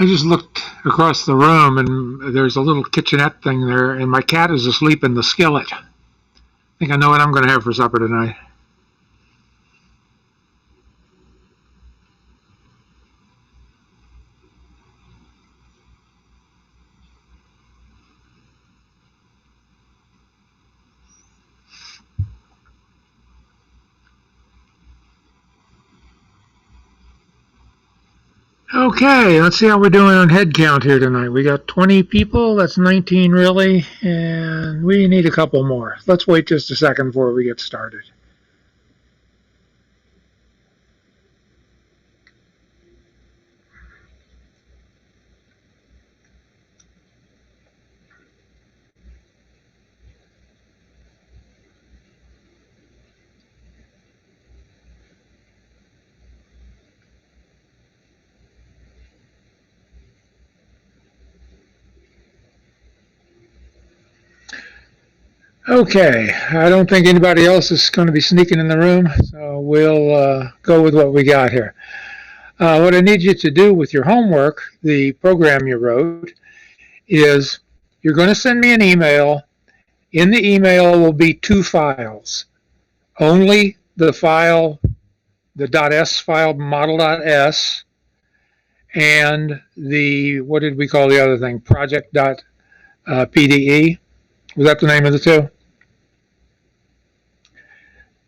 I just looked across the room and there's a little kitchenette thing there, and my cat is asleep in the skillet. I think I know what I'm going to have for supper tonight. Okay, let's see how we're doing on head count here tonight. We got 20 people, that's 19 really, and we need a couple more. Let's wait just a second before we get started. Okay, I don't think anybody else is going to be sneaking in the room, so we'll go with what we got here. What I need you to do with your homework, the program you wrote, is you're going to send me an email. In the email will be two files. Only the file, the .s file, model.s, and the, what did we call the other thing, project.pde. Was that the name of the two?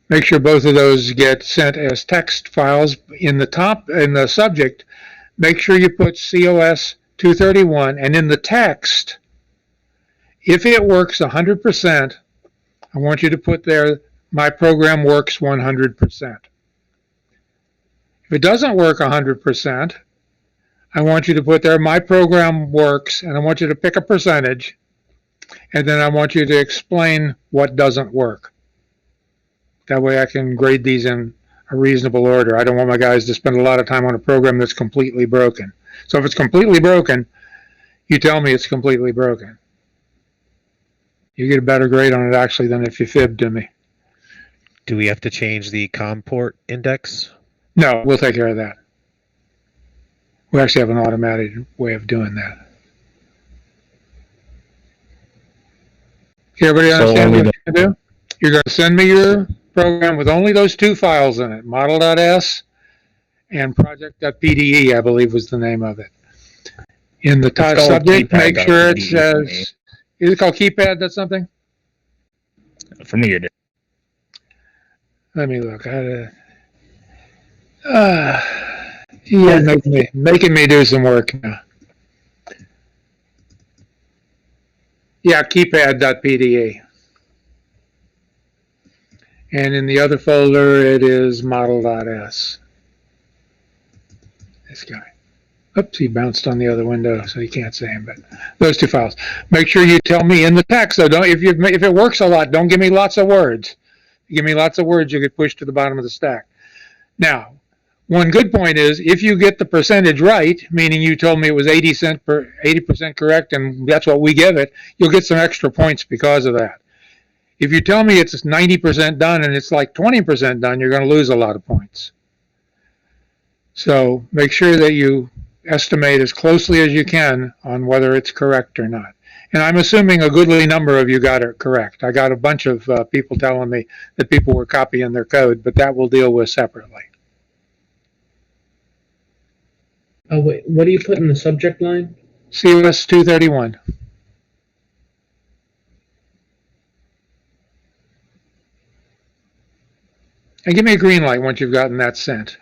Make sure both of those get sent as text files. In the top, in the subject, make sure you put COS 231, and in the text, if it works 100%, I want you to put there, my program works 100%. If it doesn't work 100%, I want you to put there, my program works, and I want you to pick a percentage, and then I want you to explain what doesn't work. That way I can grade these in a reasonable order. I don't want my guys to spend a lot of time on a program that's completely broken. So if it's completely broken, you tell me it's completely broken. You get a better grade on it actually than if you fibbed to me. Do we have to change the COM port index? No, we'll take care of that. We actually have an automated way of doing that. Everybody understand what you're going to do? You're going to send me your program with only those two files in it, model.s and project.pde, I believe was the name of it. In the subject, make sure it says, is it called keypad? That's something? For me, it is. Let me look. Yeah, making me do some work now. Yeah, keypad.pde. And in the other folder, it is model.s. This guy. Oops, he bounced on the other window, so you can't see him. But those two files. Make sure you tell me in the text, though. Don't if it works a lot, don't give me lots of words. If you give me lots of words, you get pushed to the bottom of the stack. Now, one good point is if you get the percentage right, meaning you told me it was 80% correct, and that's what we give it, you'll get some extra points because of that. If you tell me it's 90% done and it's like 20% done, you're going to lose a lot of points. So make sure that you estimate as closely as you can on whether it's correct or not. And I'm assuming a goodly number of you got it correct. I got a bunch of people telling me that people were copying their code, but that we'll deal with separately. Oh, wait, what do you put in the subject line? COS 231. And give me a green light once you've gotten that sent.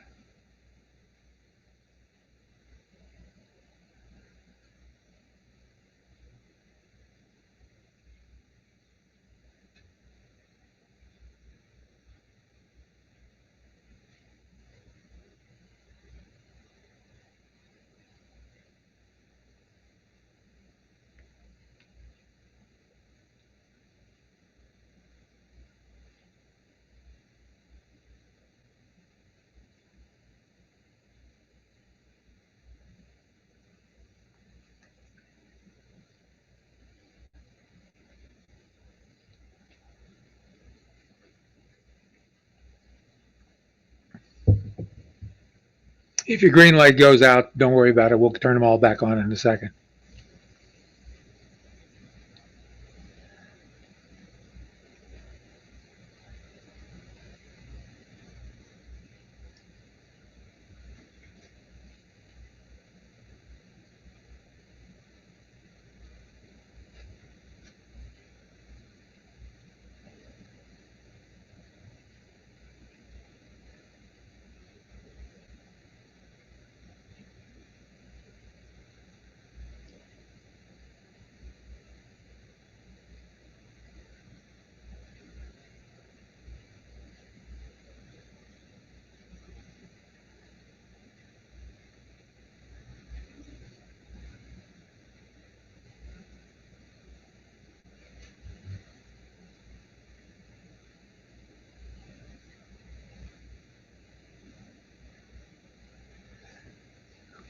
If your green light goes out, don't worry about it. We'll turn them all back on in a second.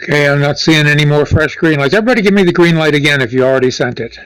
Okay, I'm not seeing any more fresh green lights. Everybody give me the green light again if you already sent it.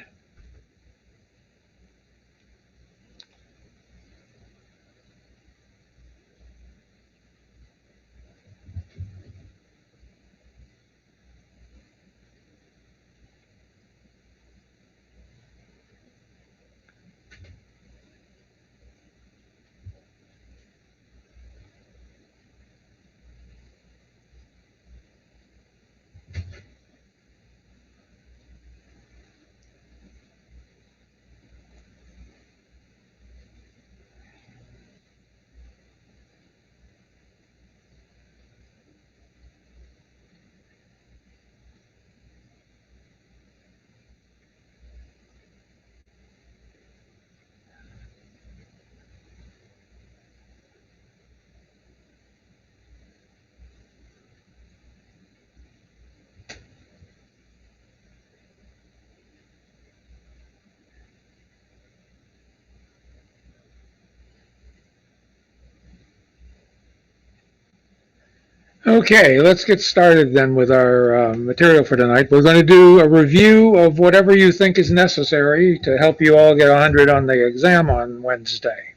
Okay, let's get started then with our material for tonight. We're going to do a review of whatever you think is necessary to help you all get 100 on the exam on Wednesday.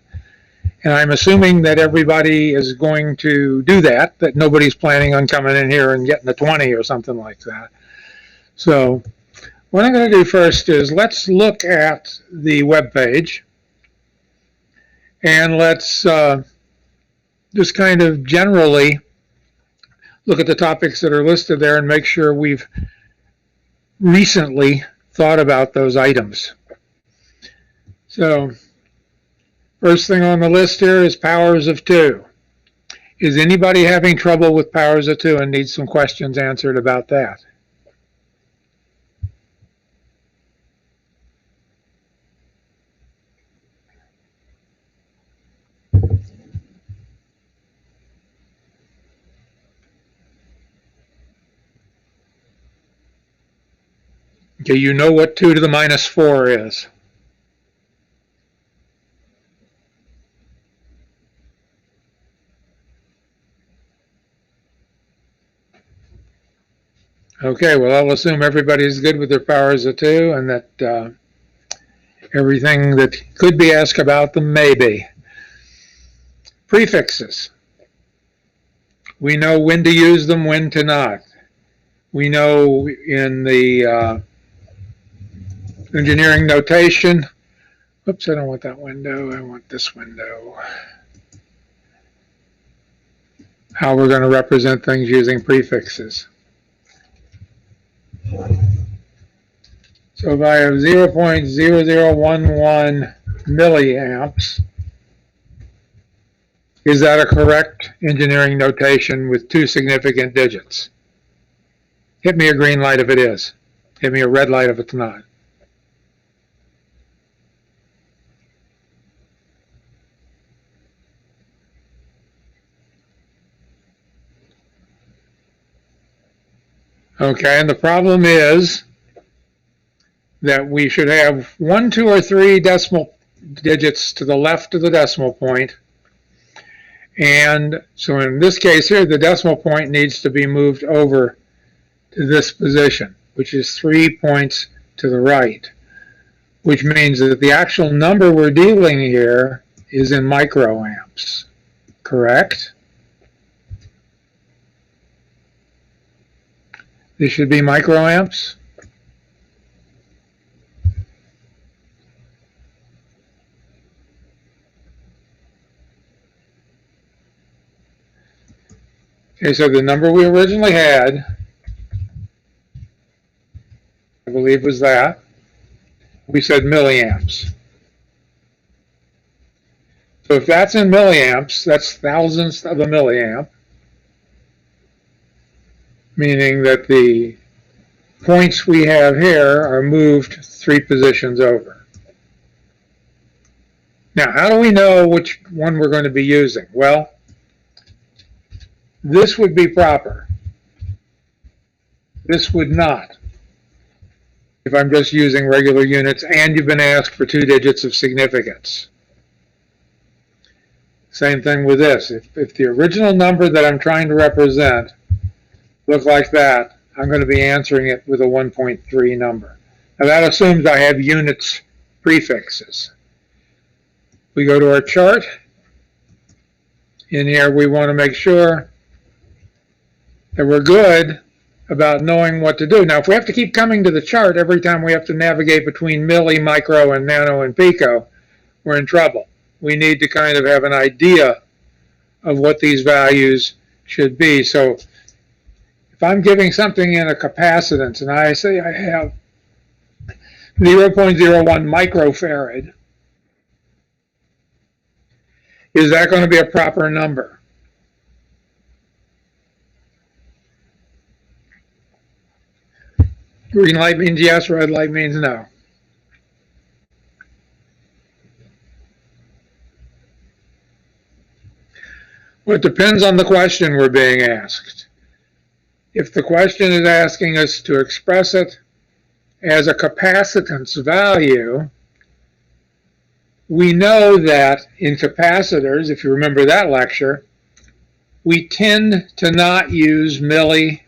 And I'm assuming that everybody is going to do that, that nobody's planning on coming in here and getting a 20 or something like that. So what I'm going to do first is let's look at the web page and let's just kind of generally look at the topics that are listed there and make sure we've recently thought about those items. So, first thing on the list here is powers of 2. Is anybody having trouble with powers of 2 and needs some questions answered about that? Okay, you know what 2 to the minus 4 is. Okay, well, I'll assume everybody's good with their powers of 2 and that everything that could be asked about them may be. Prefixes. We know when to use them, when to not. We know in the engineering notation, oops, I don't want that window, I want this window, how we're going to represent things using prefixes. So if I have 0.0011 milliamps, is that a correct engineering notation with 2 significant digits? Hit me a green light if it is. Hit me a red light if it's not. Okay, and the problem is that we should have 1, 2, or 3 decimal digits to the left of the decimal point. And so in this case here, the decimal point needs to be moved over to this position, which is 3 points to the right, which means that the actual number we're dealing here is in microamps, correct? This should be microamps. Okay, so the number we originally had, I believe, was that. We said milliamps. So if that's in milliamps, that's thousandths of a milliamp, meaning that the points we have here are moved 3 positions over. Now, how do we know which one we're going to be using? Well, this would be proper. This would not, if I'm just using regular units and you've been asked for 2 digits of significance. Same thing with this. If the original number that I'm trying to represent looks like that, I'm going to be answering it with a 1.3 number. Now that assumes I have units prefixes. We go to our chart. In here we want to make sure that we're good about knowing what to do. Now if we have to keep coming to the chart every time we have to navigate between milli, micro, and nano and pico, we're in trouble. We need to kind of have an idea of what these values should be. So if I'm giving something in a capacitance and I say I have 0.01 microfarad, is that going to be a proper number? Green light means yes, red light means no. Well, it depends on the question we're being asked. If the question is asking us to express it as a capacitance value, we know that in capacitors, if you remember that lecture, we tend to not use milli,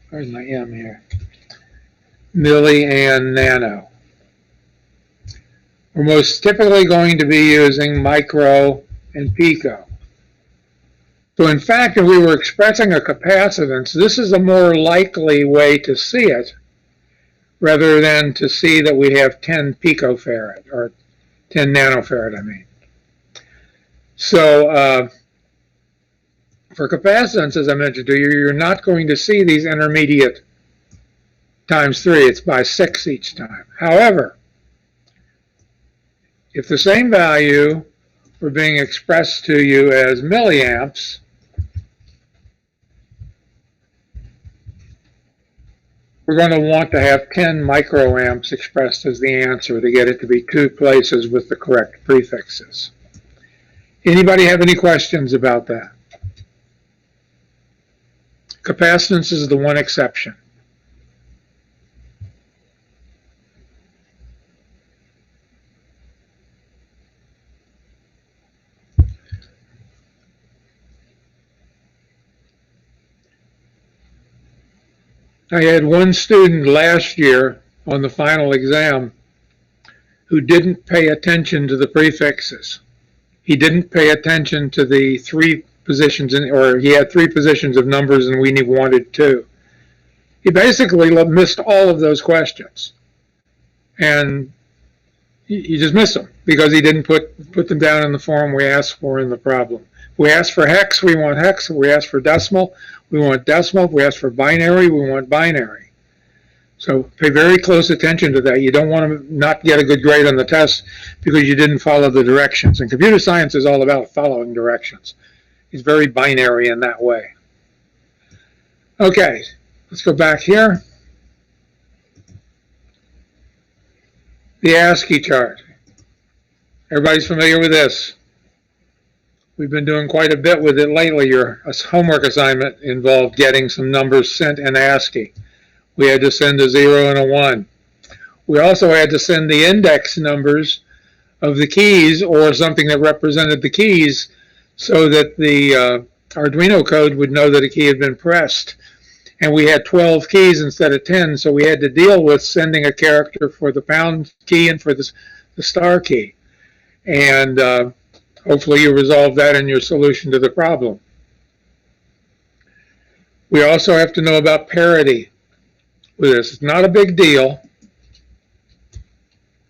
where's my M here, milli and nano. We're most typically going to be using micro and pico. So in fact, if we were expressing a capacitance, this is a more likely way to see it rather than to see that we have 10 picofarad, or 10 nanofarad, I mean. So for capacitance, as I mentioned to you, you're not going to see these intermediate times 3. It's by 6 each time. However, if the same value were being expressed to you as milliamps, we're going to want to have 10 microamps expressed as the answer to get it to be 2 places with the correct prefixes. Anybody have any questions about that? Capacitance is the one exception. I had one student last year on the final exam who didn't pay attention to the prefixes. He didn't pay attention to the 3 positions, or he had 3 positions of numbers and we wanted 2. He basically missed all of those questions. And he just missed them because he didn't put them down in the form we asked for in the problem. If we ask for hex, we want hex. If we ask for decimal, we want decimal. If we ask for binary, we want binary. So pay very close attention to that. You don't want to not get a good grade on the test because you didn't follow the directions. And computer science is all about following directions. It's very binary in that way. Okay, let's go back here. The Ascii chart. Everybody's familiar with this. We've been doing quite a bit with it lately. Your homework assignment involved getting some numbers sent in ASCII. We had to send a 0 and a 1. We also had to send the index numbers of the keys or something that represented the keys so that the Arduino code would know that a key had been pressed. And we had 12 keys instead of 10, so we had to deal with sending a character for the pound key and for the star key. And hopefully you resolve that in your solution to the problem. We also have to know about parity with this. It's not a big deal.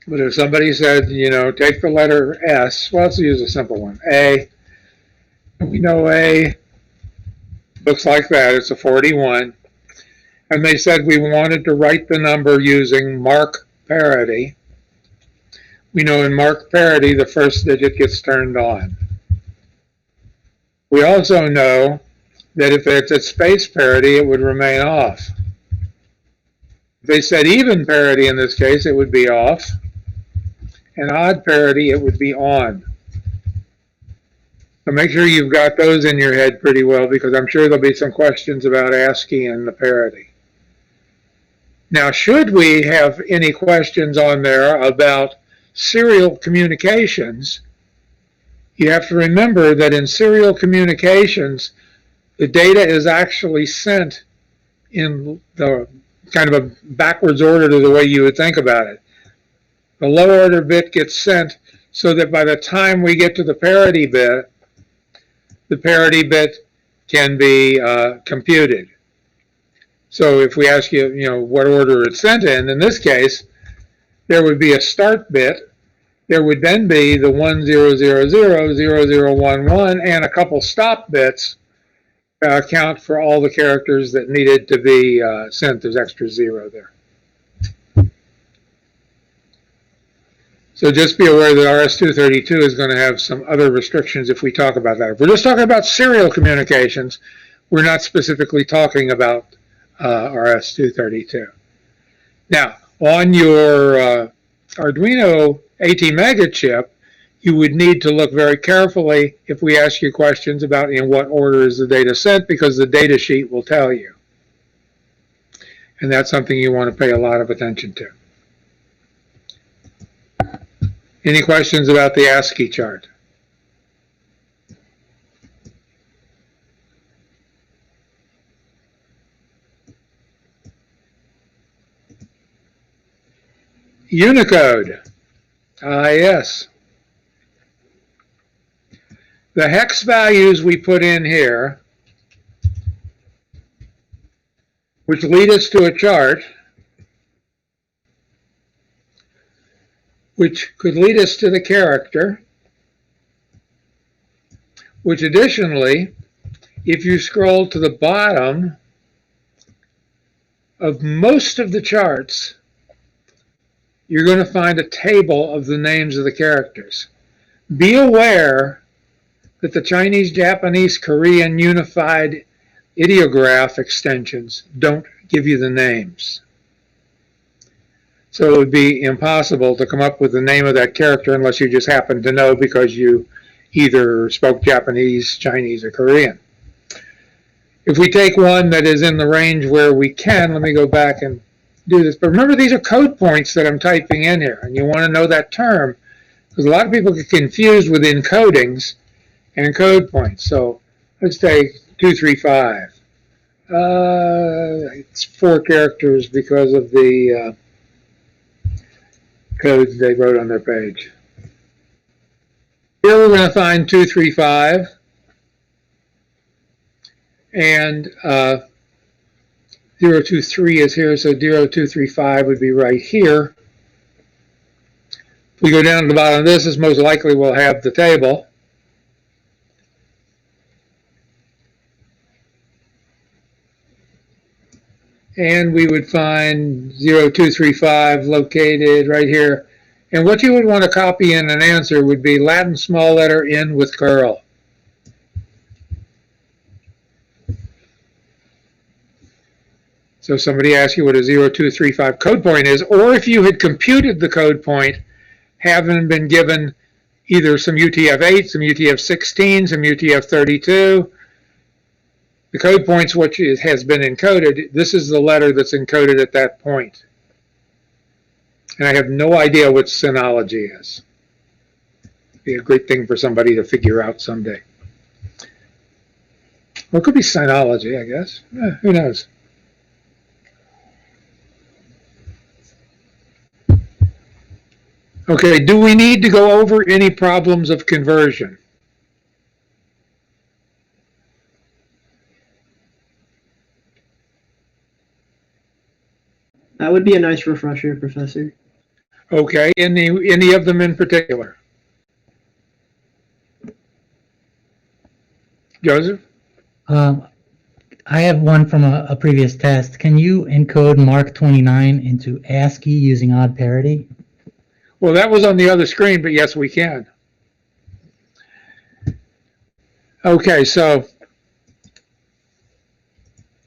But if somebody said, take the letter S, well, let's use a simple one. A, we know A looks like that. It's a 41. And they said we wanted to write the number using mark parity. We know in mark parity, the first digit gets turned on. We also know that if it's at space parity, it would remain off. If they said even parity in this case, it would be off. And odd parity, it would be on. So make sure you've got those in your head pretty well, because I'm sure there'll be some questions about ASCII and the parity. Now, should we have any questions on there about serial communications, you have to remember that in serial communications, the data is actually sent in the kind of a backwards order to the way you would think about it. The low order bit gets sent so that by the time we get to the parity bit can be computed. So if we ask you, what order it's sent in this case, there would be a start bit. There would then be the 1000, 0011, and a couple stop bits account for all the characters that needed to be sent. There's extra 0 there. So just be aware that RS-232 is going to have some other restrictions if we talk about that. If we're just talking about serial communications, we're not specifically talking about RS-232. Now, on your Arduino ATmega chip, you would need to look very carefully if we ask you questions about in what order is the data sent, because the data sheet will tell you. And that's something you want to pay a lot of attention to. Any questions about the Ascii chart? Unicode. Yes. The hex values we put in here, which lead us to a chart, which could lead us to the character, which additionally, if you scroll to the bottom of most of the charts, you're going to find a table of the names of the characters. Be aware that the Chinese, Japanese, Korean Unified Ideograph extensions don't give you the names. So it would be impossible to come up with the name of that character unless you just happen to know because you either spoke Japanese, Chinese, or Korean. If we take one that is in the range where we can, let me go back and do this. But remember, these are code points that I'm typing in here, and you want to know that term because a lot of people get confused with encodings and code points. So let's take 235. It's 4 characters because of the codes they wrote on their page. Here we're going to find 235, and 023 is here, so 0235 would be right here. If we go down to the bottom of this, is most likely we'll have the table. And we would find 0235 located right here. And what you would want to copy in an answer would be Latin small letter N with curl. So somebody asks you what a 0235 code point is, or if you had computed the code point, having been given either some UTF-8, some UTF-16, some UTF-32, the code point's what has been encoded. This is the letter that's encoded at that point. And I have no idea what Synology is. It'd be a great thing for somebody to figure out someday. Well, it could be Synology, I guess. Who knows? Okay, do we need to go over any problems of conversion? That would be a nice refresher, Professor. Okay, any of them in particular? Joseph? I have one from a previous test. Can you encode Mark 29 into ASCII using odd parity? Well, that was on the other screen, but yes, we can. Okay, so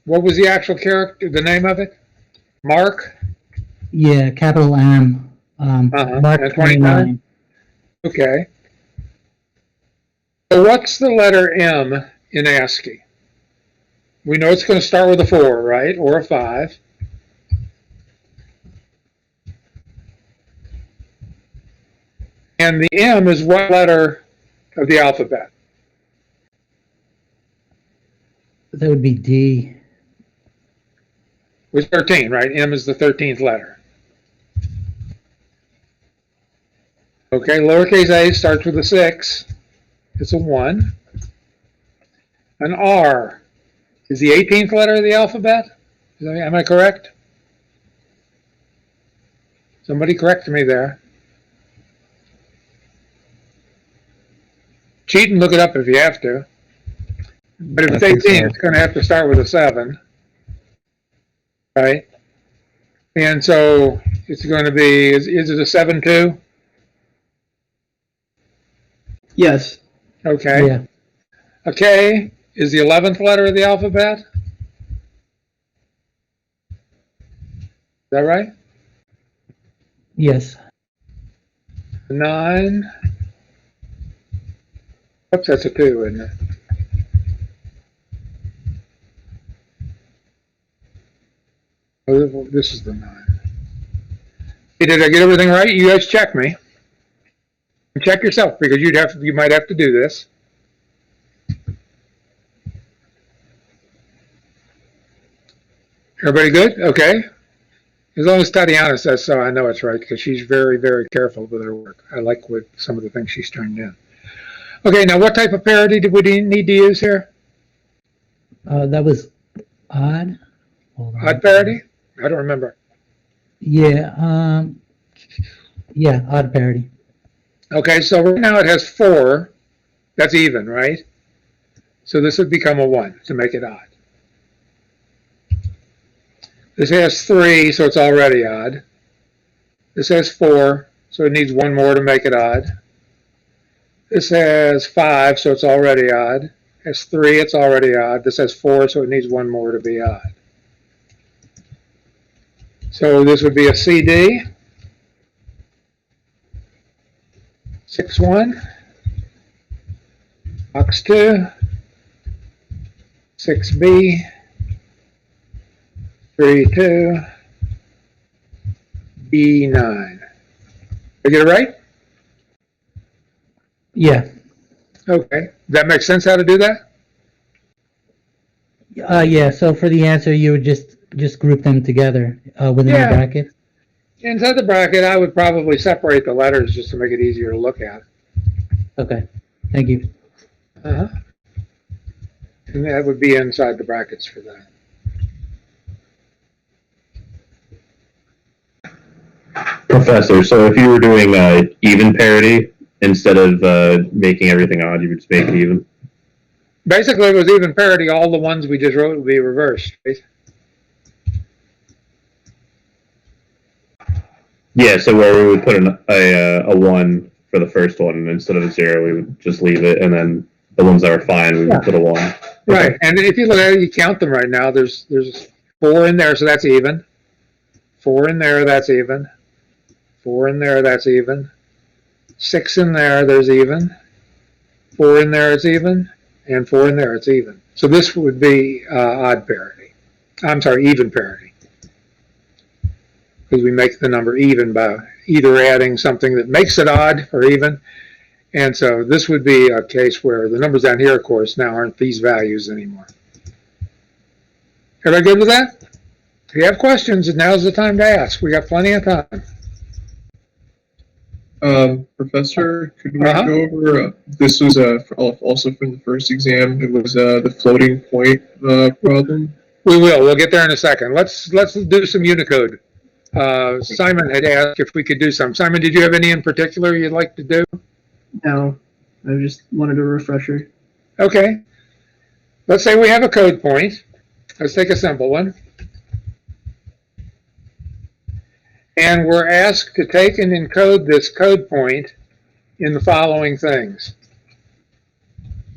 what was the actual character, the name of it? Mark? Yeah, capital M. Mark and 29. Okay. So what's the letter M in ASCII? We know it's going to start with a 4, right? Or a 5. And the M is what letter of the alphabet? That would be D. With 13, right? M is the 13th letter. Okay, lowercase a starts with a 6. It's a 1. An R is the 18th letter of the alphabet. Am I correct? Somebody correct me there. Cheat and look it up if you have to. But if it's 18, it's going to have to start with a 7. Right? And so it's going to be, is it a 7-2? Yes. Okay. Yeah. A K is the 11th letter of the alphabet. Is that right? Yes. 9. Oops, that's a 2, isn't it? Oh, this is the 9. Hey, did I get everything right? You guys check me. Check yourself because you might have to do this. Everybody good? Okay. As long as Tatiana says so, I know it's right because she's very, very careful with her work. I like what some of the things she's turned in. Okay, now what type of parity do we need to use here? That was odd. Hold on. Odd parity? I don't remember. Yeah. Yeah, odd parity. Okay, so right now it has 4. That's even, right? So this would become a 1 to make it odd. This has 3, so it's already odd. This has 4, so it needs 1 more to make it odd. This has 5, so it's already odd. It has 3, it's already odd. This has 4, so it needs 1 more to be odd. So this would be a CD. 6-1. Box 2. 6B. 3-2. B9. Did I get it right? Yeah. Okay. Does that make sense how to do that? Yeah. So for the answer, you would just group them together within the bracket. Inside the bracket, I would probably separate the letters just to make it easier to look at. Okay. Thank you. And that would be inside the brackets for that. Professor, so if you were doing even parity, instead of making everything odd, you would just make it even? Basically, it was even parity. All the ones we just wrote would be reversed. Right? Yeah, so where we would put a 1 for the first one, and instead of a 0, we would just leave it, and then the ones that are fine, we would put a 1. Okay. Right, and if you look at it, you count them right now. There's 4 in there, so that's even. 4 in there, that's even. 4 in there, that's even. 6 in there, there's even. 4 in there, it's even. And 4 in there, it's even. So this would be odd parity. I'm sorry, even parity. Because we make the number even by either adding something that makes it odd or even. And so this would be a case where the numbers down here, of course, now aren't these values anymore. Everybody good with that? If you have questions, now's the time to ask. We got plenty of time. Professor, could we go over, this was also from the first exam, it was the floating point problem? We will. We'll get there in a second. Let's do some Unicode Simon had asked if we could do some. Simon, did you have any in particular you'd like to do? No, I just wanted a refresher. Okay. Let's say we have a code point. Let's take a simple one. And we're asked to take and encode this code point in the following things.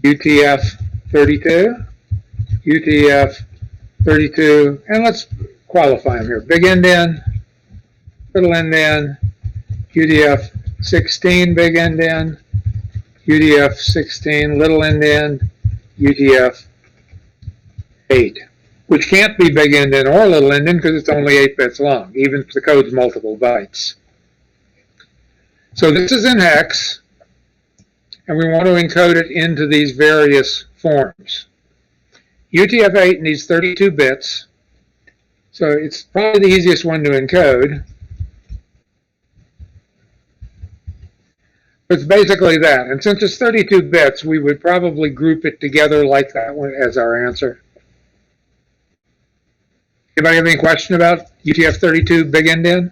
UTF-32, UTF-32, and let's qualify them here. Big indent, little indent, UTF-16, big indent, UTF-16, little indent, UTF-8, which can't be big indent or little indent because it's only 8 bits long, even if the code's multiple bytes. So this is in hex, and we want to encode it into these various forms. UTF-8 needs 32 bits, so it's probably the easiest one to encode. It's basically that, and since it's 32 bits, we would probably group it together like that one as our answer. Anybody have any question about UTF-32 big indent?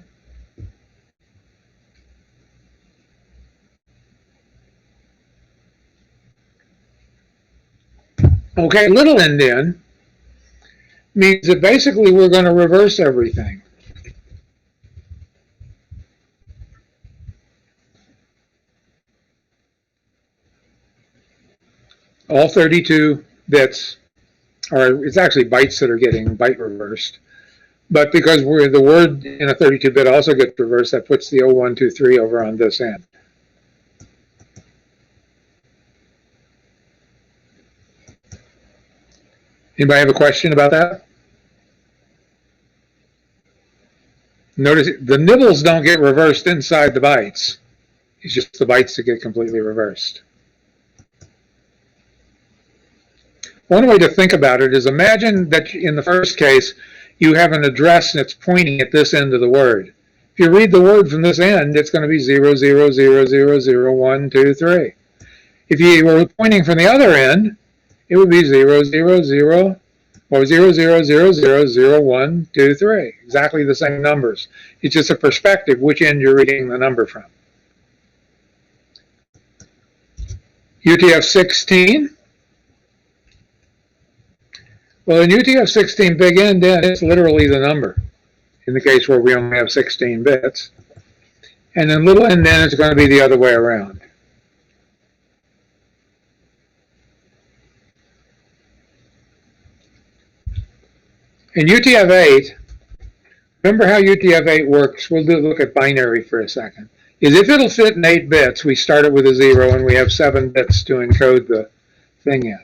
Okay, little indent means that basically we're going to reverse everything. All 32 bits, or it's actually bytes that are getting byte reversed. But because the word in a 32-bit also gets reversed, that puts the 0123 over on this end. Anybody have a question about that? Notice the nibbles don't get reversed inside the bytes. It's just the bytes that get completely reversed. One way to think about it is imagine that in the first case, you have an address and it's pointing at this end of the word. If you read the word from this end, it's going to be 000000123. If you were pointing from the other end, it would be 000 or 0000123. Exactly the same numbers. It's just a perspective which end you're reading the number from. UTF-16. Well, in UTF-16 big indent, it's literally the number, in the case where we only have 16 bits. And in little indent, it's going to be the other way around. In UTF-8, remember how UTF-8 works? We'll look at binary for a second. Is if it'll fit in 8 bits, we start it with a 0 and we have 7 bits to encode the thing in.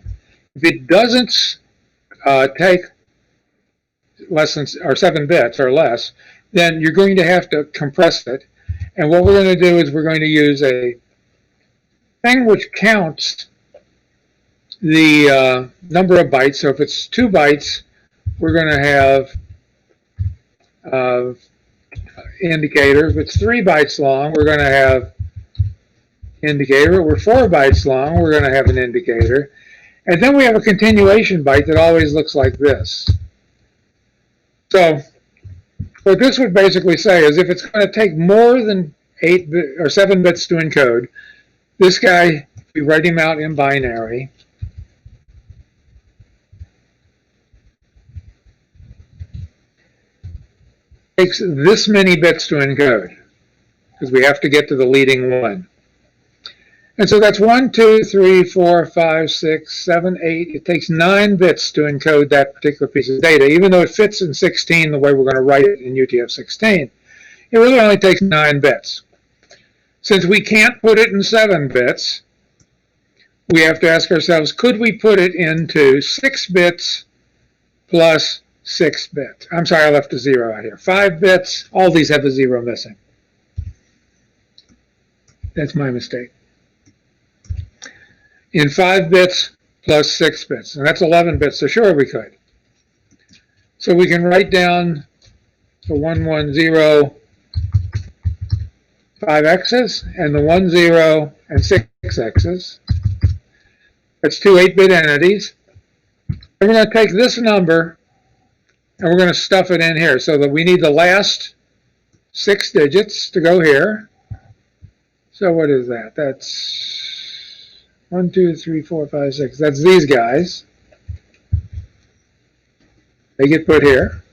If it doesn't take less than, or 7 bits or less, then you're going to have to compress it. And what we're going to do is we're going to use a thing which counts the number of bytes. So if it's 2 bytes, we're going to have indicator. If it's 3 bytes long, we're going to have indicator. If we're 4 bytes long, we're going to have an indicator. And then we have a continuation byte that always looks like this. So what this would basically say is if it's going to take more than 8 or 7 bits to encode, this guy, if we write him out in binary, takes this many bits to encode, because we have to get to the leading one. And so that's 1, 2, 3, 4, 5, 6, 7, 8. It takes 9 bits to encode that particular piece of data, even though it fits in 16 the way we're going to write it in UTF-16. It really only takes 9 bits. Since we can't put it in 7 bits, we have to ask ourselves, could we put it into 6 bits plus 6 bits? I'm sorry, I left a 0 out here. 5 bits, all these have a 0 missing. That's my mistake. In 5 bits plus 6 bits, and that's 11 bits, so sure we could. So we can write down the 110 5x's and the 10 and 6x's. That's 2 8-bit entities. And we're going to take this number and we're going to stuff it in here so that we need the last 6 digits to go here. So what is that? That's 1, 2, 3, 4, 5, 6. That's these guys. They get put here.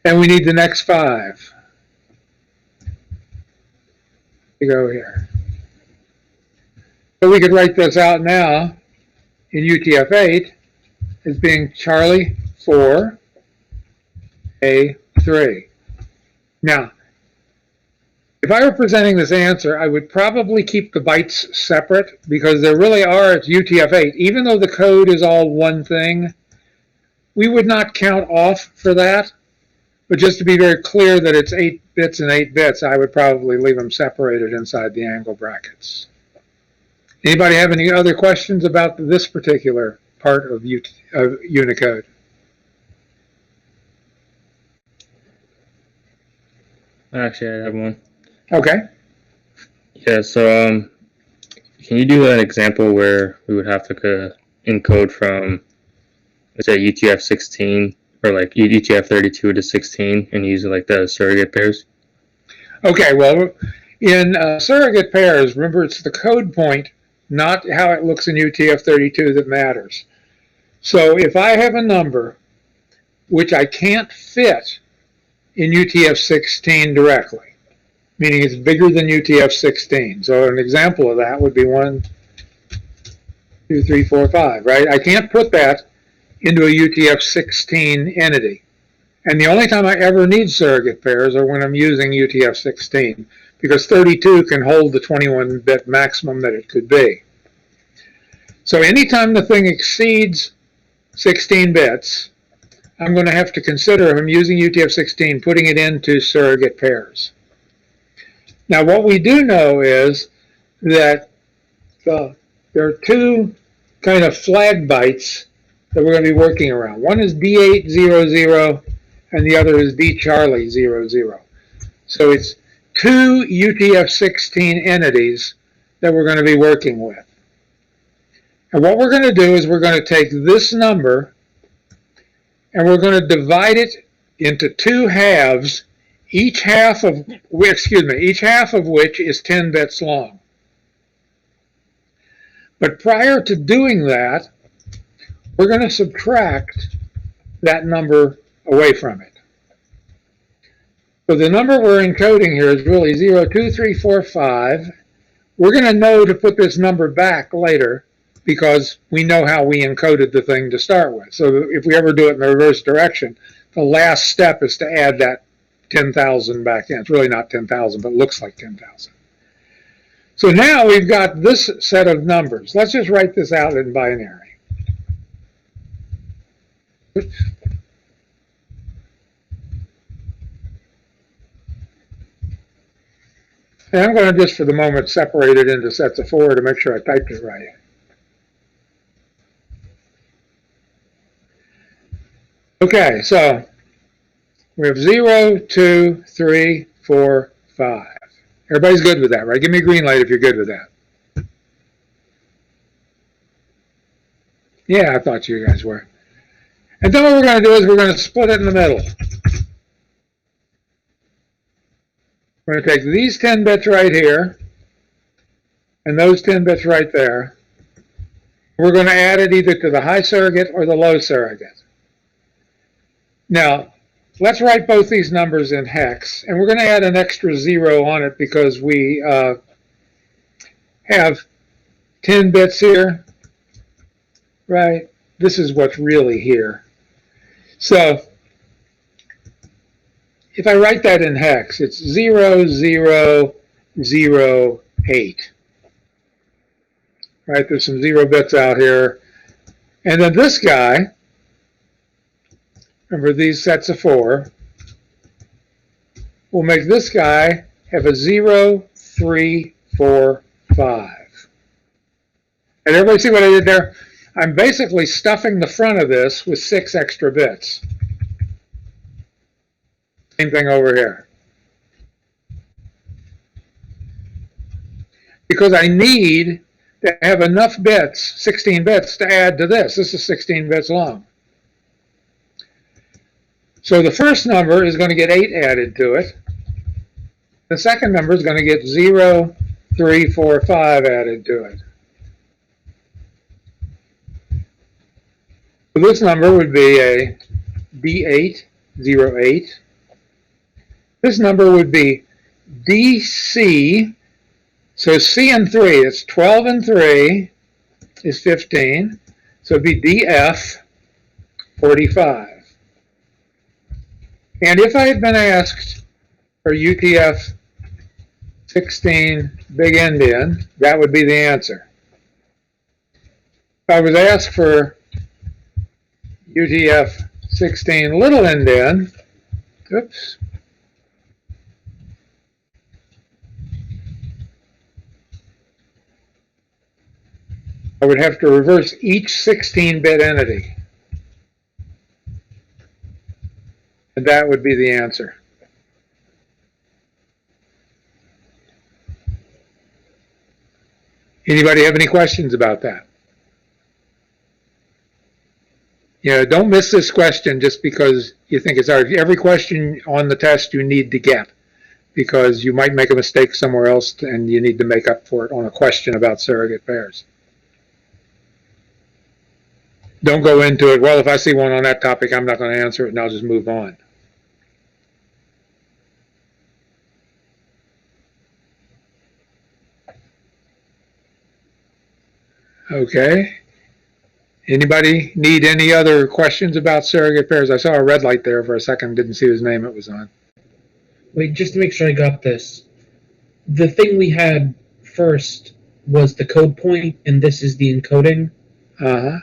And we need the next 5 to go here. So we could write this out now in UTF-8 as being Charlie 4, A 3. Now, if I were presenting this answer, I would probably keep the bytes separate because there really are, it's UTF-8. Even though the code is all one thing, we would not count off for that. But just to be very clear that it's 8 bits and 8 bits, I would probably leave them separated inside the angle brackets. Anybody have any other questions about this particular part of Unicode? Actually, I have one. Okay. Yeah, so can you do an example where we would have to encode from, let's say, UTF-16 or like UTF-32 to 16 and use like the surrogate pairs? Okay, well, in surrogate pairs, remember it's the code point, not how it looks in UTF-32 that matters. So if I have a number which I can't fit in UTF-16 directly, meaning it's bigger than UTF-16. So an example of that would be 1, 2, 3, 4, 5, right? I can't put that into a UTF-16 entity. And the only time I ever need surrogate pairs are when I'm using UTF-16, because 32 can hold the 21-bit maximum that it could be. So anytime the thing exceeds 16 bits, I'm going to have to consider, if I'm using UTF-16, putting it into surrogate pairs. Now, what we do know is that there are 2 kind of flag bytes that we're going to be working around. One is B800, and the other is B Charlie 00. So it's 2 UTF-16 entities that we're going to be working with. And what we're going to do is we're going to take this number and we're going to divide it into 2 halves, each half of which is 10 bits long. But prior to doing that, we're going to subtract that number away from it. So the number we're encoding here is really 0, 2, 3, 4, 5. We're going to know to put this number back later because we know how we encoded the thing to start with. So if we ever do it in the reverse direction, the last step is to add that 10,000 back in. It's really not 10,000, but it looks like 10,000. So now we've got this set of numbers. Let's just write this out in binary. Oops. And I'm going to just for the moment separate it into sets of 4 to make sure I typed it right. Okay, so we have 0, 2, 3, 4, 5. Everybody's good with that, right? Give me a green light if you're good with that. Yeah, I thought you guys were. And then what we're going to do is we're going to split it in the middle. We're going to take these 10 bits right here and those 10 bits right there. We're going to add it either to the high surrogate or the low surrogate. Now, let's write both these numbers in hex, and we're going to add an extra 0 on it because we have 10 bits here, right? This is what's really here. So if I write that in hex, it's 0, 0, 0, 8. Right, there's some 0 bits out here. And then this guy, remember these sets of 4, will make this guy have a 0, 3, 4, 5. And everybody see what I did there? I'm basically stuffing the front of this with 6 extra bits. Same thing over here. Because I need to have enough bits, 16 bits, to add to this. This is 16 bits long. So the first number is going to get 8 added to it. The second number is going to get 0, 3, 4, 5 added to it. So this number would be a D8, 0, 8. This number would be DC, so C and 3, it's 12 and 3 is 15, so it'd be DF, 45. And if I had been asked for UTF 16 big endian, that would be the answer. If I was asked for UTF 16 little endian, oops, I would have to reverse each 16-bit entity. And that would be the answer. Anybody have any questions about that? Don't miss this question just because you think it's hard. Every question on the test you need to get, because you might make a mistake somewhere else and you need to make up for it on a question about surrogate pairs. Don't go into it, well, if I see one on that topic, I'm not going to answer it and I'll just move on. Okay. Anybody need any other questions about surrogate pairs? I saw a red light there for a second, didn't see whose name it was on. Wait, just to make sure I got this. The thing we had first was the code point, and this is the encoding. Uh-huh.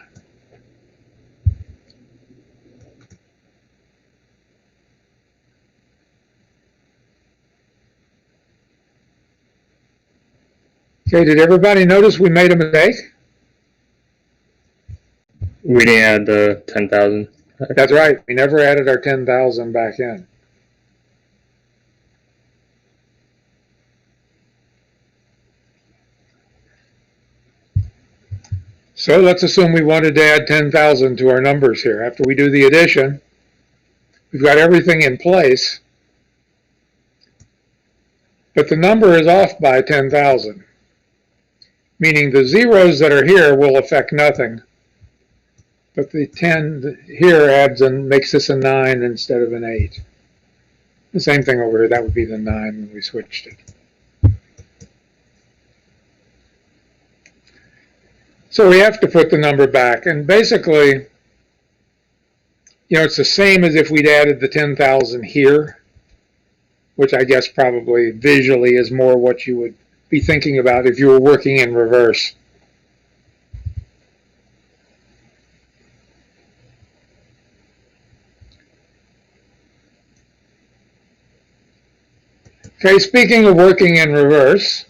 Okay, did everybody notice we made a mistake? We didn't add the 10,000. That's right. We never added our 10,000 back in. So let's assume we wanted to add 10,000 to our numbers here. After we do the addition, we've got everything in place, but the number is off by 10,000, meaning the zeros that are here will affect nothing. But the 10 here adds and makes this a 9 instead of an 8. The same thing over here, that would be the 9 when we switched it. So we have to put the number back, and basically, it's the same as if we'd added the 10,000 here, which I guess probably visually is more what you would be thinking about if you were working in reverse. Okay, speaking of working in reverse,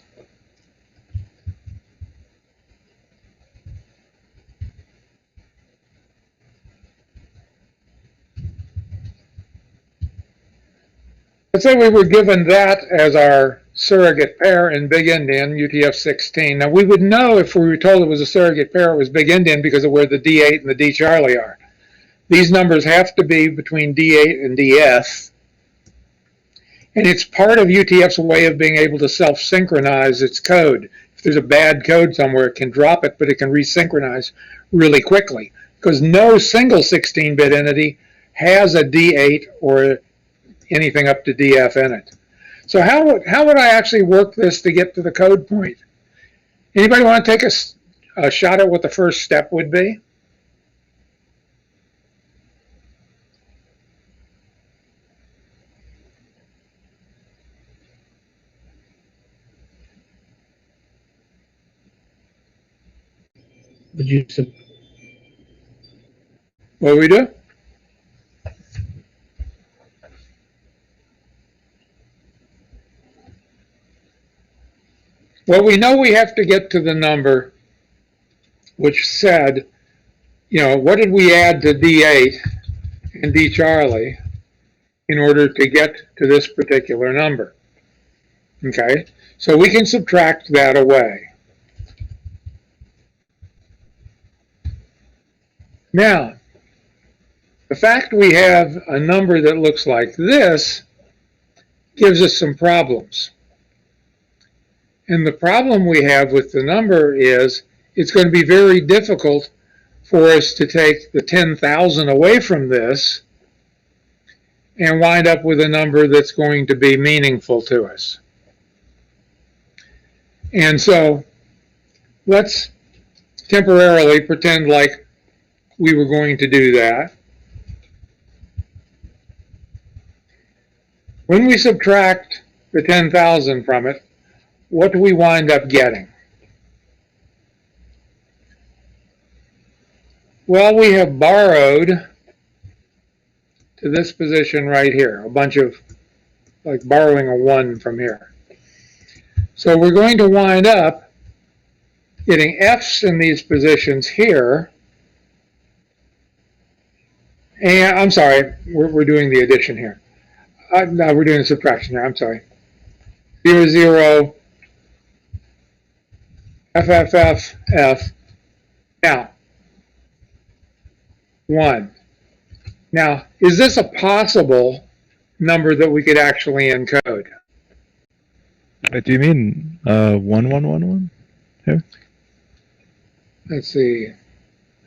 let's say we were given that as our surrogate pair in big endian, UTF-16. Now we would know if we were told it was a surrogate pair, it was big endian because of where the D8 and the D Charlie are. These numbers have to be between D8 and DF. And it's part of UTF's way of being able to self-synchronize its code. If there's a bad code somewhere, it can drop it, but it can resynchronize really quickly, because no single 16-bit entity has a D8 or anything up to DF in it. So how would I actually work this to get to the code point? Anybody want to take a shot at what the first step would be? Would you What do we do? Well, we know we have to get to the number which said, what did we add to D8 and D Charlie in order to get to this particular number? Okay, so we can subtract that away. Now, the fact we have a number that looks like this gives us some problems. And the problem we have with the number is it's going to be very difficult for us to take the 10,000 away from this and wind up with a number that's going to be meaningful to us. And so let's temporarily pretend like we were going to do that. When we subtract the 10,000 from it, what do we wind up getting? Well, we have borrowed to this position right here, a bunch of, like borrowing a 1 from here. So we're going to wind up getting F's in these positions here. And I'm sorry, we're doing the addition here. No, we're doing the subtraction here, I'm sorry. 0, 0, F, F, F, F. Now, 1. Now, is this a possible number that we could actually encode? Do you mean 1111 here? Let's see.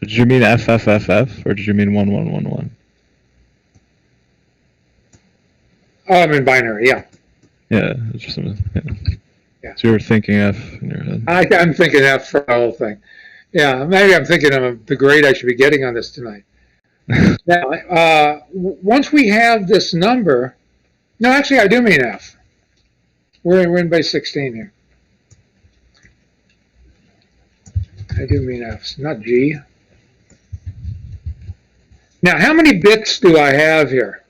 Did you mean FFFF or did you mean 1111? Oh, I'm in binary, yeah. Yeah, it's just yeah. Yeah. So you were thinking F in your head. I'm thinking F for the whole thing. Yeah, maybe I'm thinking of the grade I should be getting on this tonight. Now, once we have this number, no, actually I do mean F. We're in base 16 here. I do mean F, not G. Now, how many bits do I have here?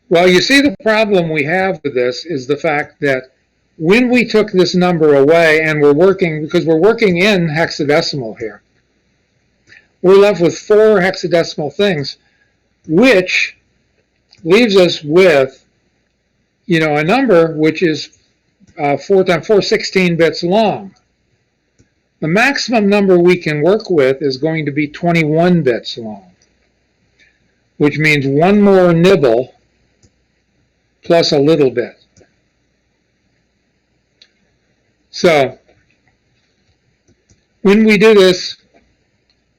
Well, you see, the problem we have with this is the fact that when we took this number away and we're working, because we're working in hexadecimal here, we're left with 4 hexadecimal things, which leaves us with, you know, a number which is 4 times 4, 16 bits long. The maximum number we can work with is going to be 21 bits long, which means one more nibble plus a little bit. So when we do this,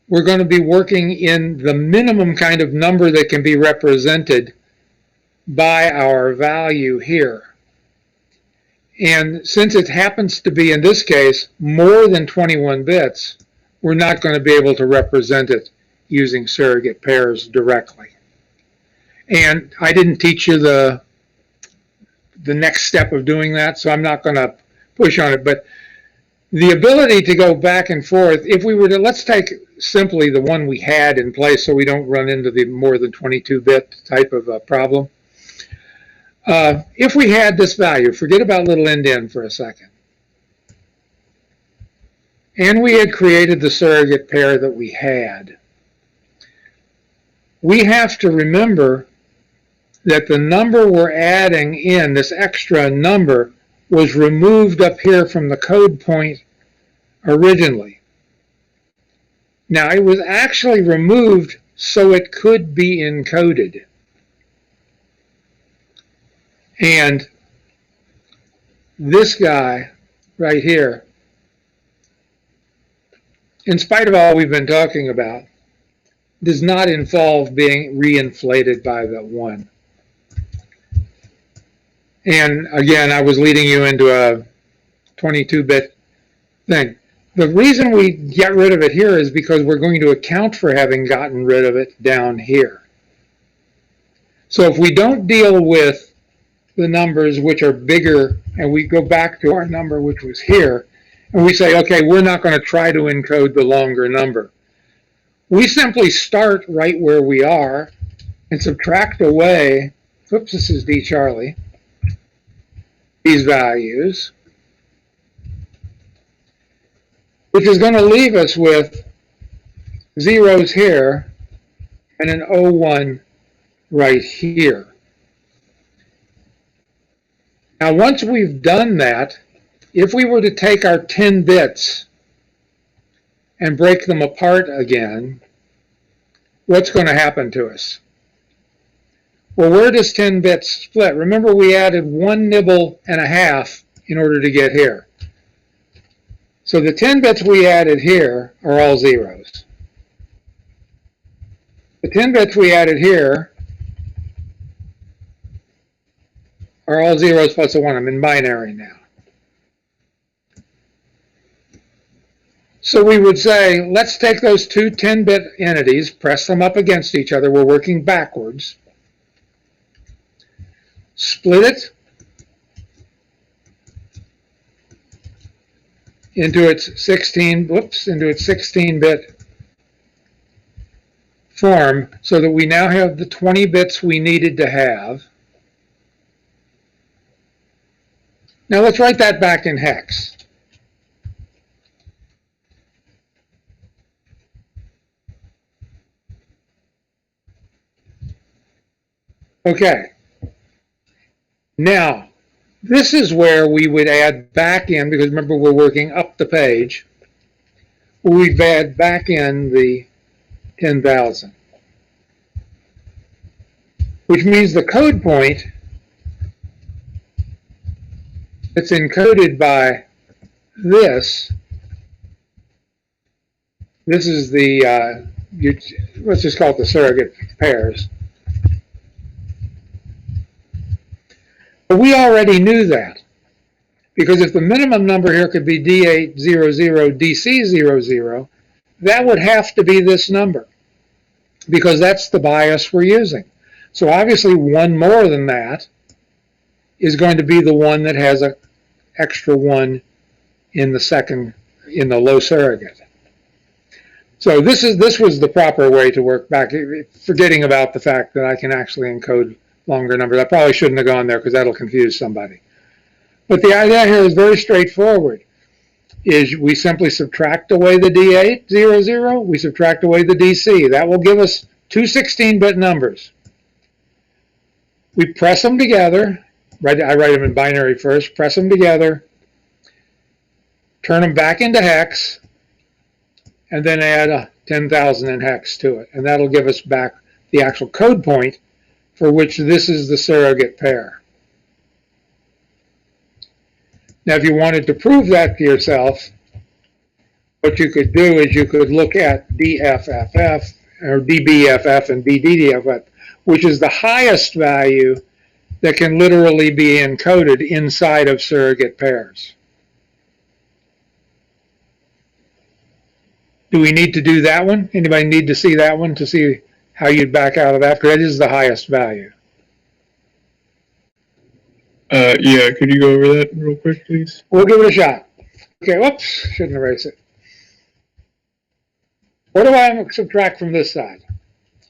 we're going to be working in the minimum kind of number that can be represented by our value here. And since it happens to be, in this case, more than 21 bits, we're not going to be able to represent it using surrogate pairs directly. And I didn't teach you the next step of doing that, so I'm not going to push on it. But the ability to go back and forth, if we were to, let's take simply the one we had in place so we don't run into the more than 22-bit type of problem. If we had this value, forget about little indent for a second, and we had created the surrogate pair that we had, we have to remember that the number we're adding in, this extra number, was removed up here from the code point originally. Now, it was actually removed so it could be encoded. And this guy right here, in spite of all we've been talking about, does not involve being reinflated by the 1. And again, I was leading you into a 22-bit thing. The reason we get rid of it here is because we're going to account for having gotten rid of it down here. So if we don't deal with the numbers which are bigger, and we go back to our number which was here, and we say, okay, we're not going to try to encode the longer number. We simply start right where we are and subtract away, oops, this is D Charlie, these values, which is going to leave us with zeros here and an 01 right here. Now, once we've done that, if we were to take our 10 bits and break them apart again, what's going to happen to us? Well, where does 10 bits split? Remember, we added 1 nibble and a half in order to get here. So the 10 bits we added here are all zeros. The 10 bits we added here are all zeros plus a 1. I'm in binary now. So we would say, let's take those two 10-bit entities, press them up against each other. We're working backwards. Split it into its 16-bit form so that we now have the 20 bits we needed to have. Now let's write that back in hex. Okay. Now, this is where we would add back in, because remember we're working up the page, we'd add back in the 10,000. Which means the code point that's encoded by this is the, let's just call it the surrogate pairs. But we already knew that, because if the minimum number here could be D800 DC00, that would have to be this number, because that's the bias we're using. So obviously one more than that is going to be the one that has an extra 1 in the low surrogate. So this was the proper way to work back, forgetting about the fact that I can actually encode longer numbers. I probably shouldn't have gone there because that'll confuse somebody. But the idea here is very straightforward. Is we simply subtract away the D800, we subtract away the DC. That will give us two 16-bit numbers. We press them together. I write them in binary first. Press them together. Turn them back into hex. And then add a 10,000 in hex to it. And that'll give us back the actual code point for which this is the surrogate pair. Now, if you wanted to prove that to yourself, what you could do is you could look at DFFF, or DBFF and BDDFF, which is the highest value that can literally be encoded inside of surrogate pairs. Do we need to do that one? Anybody need to see that one to see how you'd back out of that? Because that is the highest value. Yeah, could you go over that real quick, please? We'll give it a shot. Okay, whoops, shouldn't erase it. What do I subtract from this side?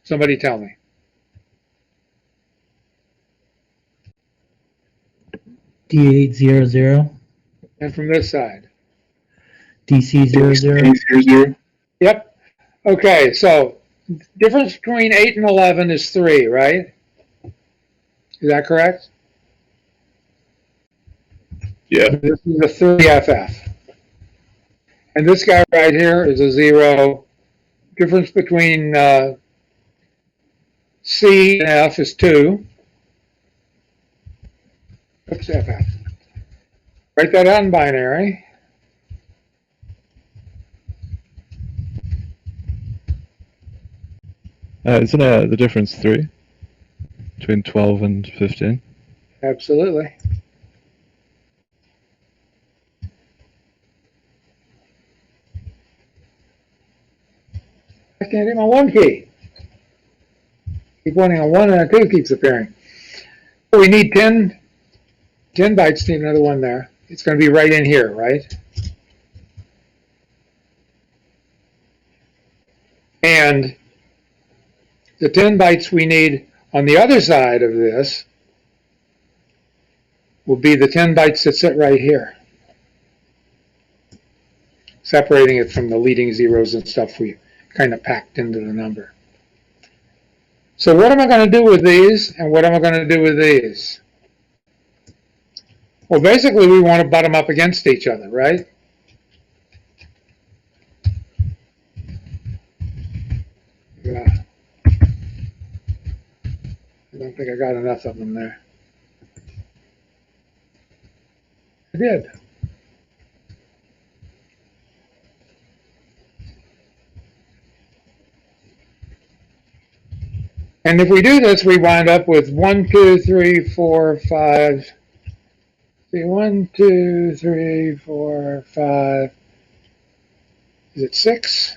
Somebody tell me. D800, And from this side? DC00. 0. Yep. Okay, so difference between 8 and 11 is 3, right? Is that correct? Yeah. This is a 3FF. And this guy right here is a 0. Difference between C and F is 2. Oops, FF. Write that out in binary. Isn't the difference 3 between 12 and 15? Absolutely. I can't hit my 1 key. Keep wanting a 1 and a 2 keeps appearing. We need 10 bytes to need another 1 there. It's going to be right in here, right? And the 10 bytes we need on the other side of this will be the 10 bytes that sit right here, separating it from the leading zeros and stuff we kind of packed into the number. So what am I going to do with these, and what am I going to do with these? Well, basically we want to butt them up against each other, right? don't think I got enough of them there. I did. And if we do this, we wind up with 1, 2, 3, 4, 5. See, 1, 2, 3, 4, 5. Is it 6?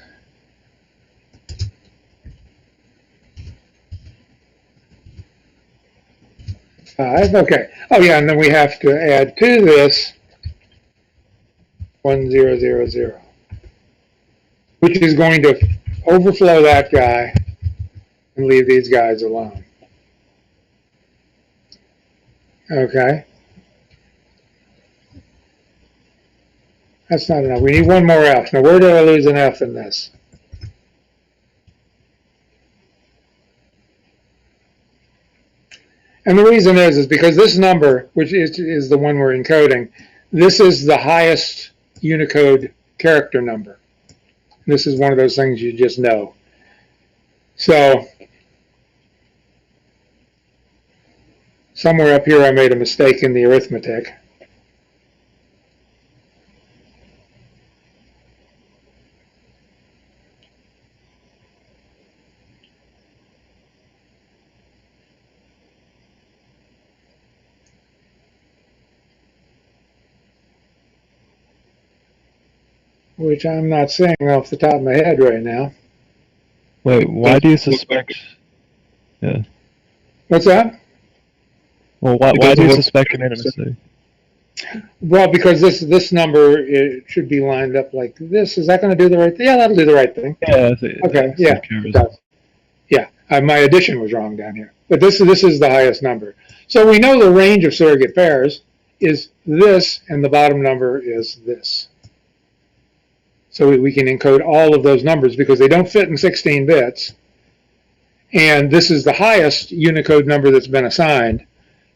Five. Okay. Oh yeah, and then we have to add to this 1, 0, 0, 0, which is going to overflow that guy and leave these guys alone. Okay. That's not enough. We need one more F. Now, where did I lose an F in this? And the reason is because this number, which is the one we're encoding, this is the highest Unicode character number. This is one of those things you just know. So somewhere up here I made a mistake in the arithmetic. Which I'm not saying off the top of my head right now. Wait, why do you suspect? Yeah. What's that? Well, why do you suspect you made a mistake? Well, because this number, it should be lined up like this. Is that going to do the right thing? Yeah, that'll do the right thing. Yeah. Okay. Yeah. It does. Yeah. My addition was wrong down here, but this is the highest number. So we know the range of surrogate pairs is this, and the bottom number is this. So we can encode all of those numbers because they don't fit in 16 bits. And this is the highest Unicode number that's been assigned.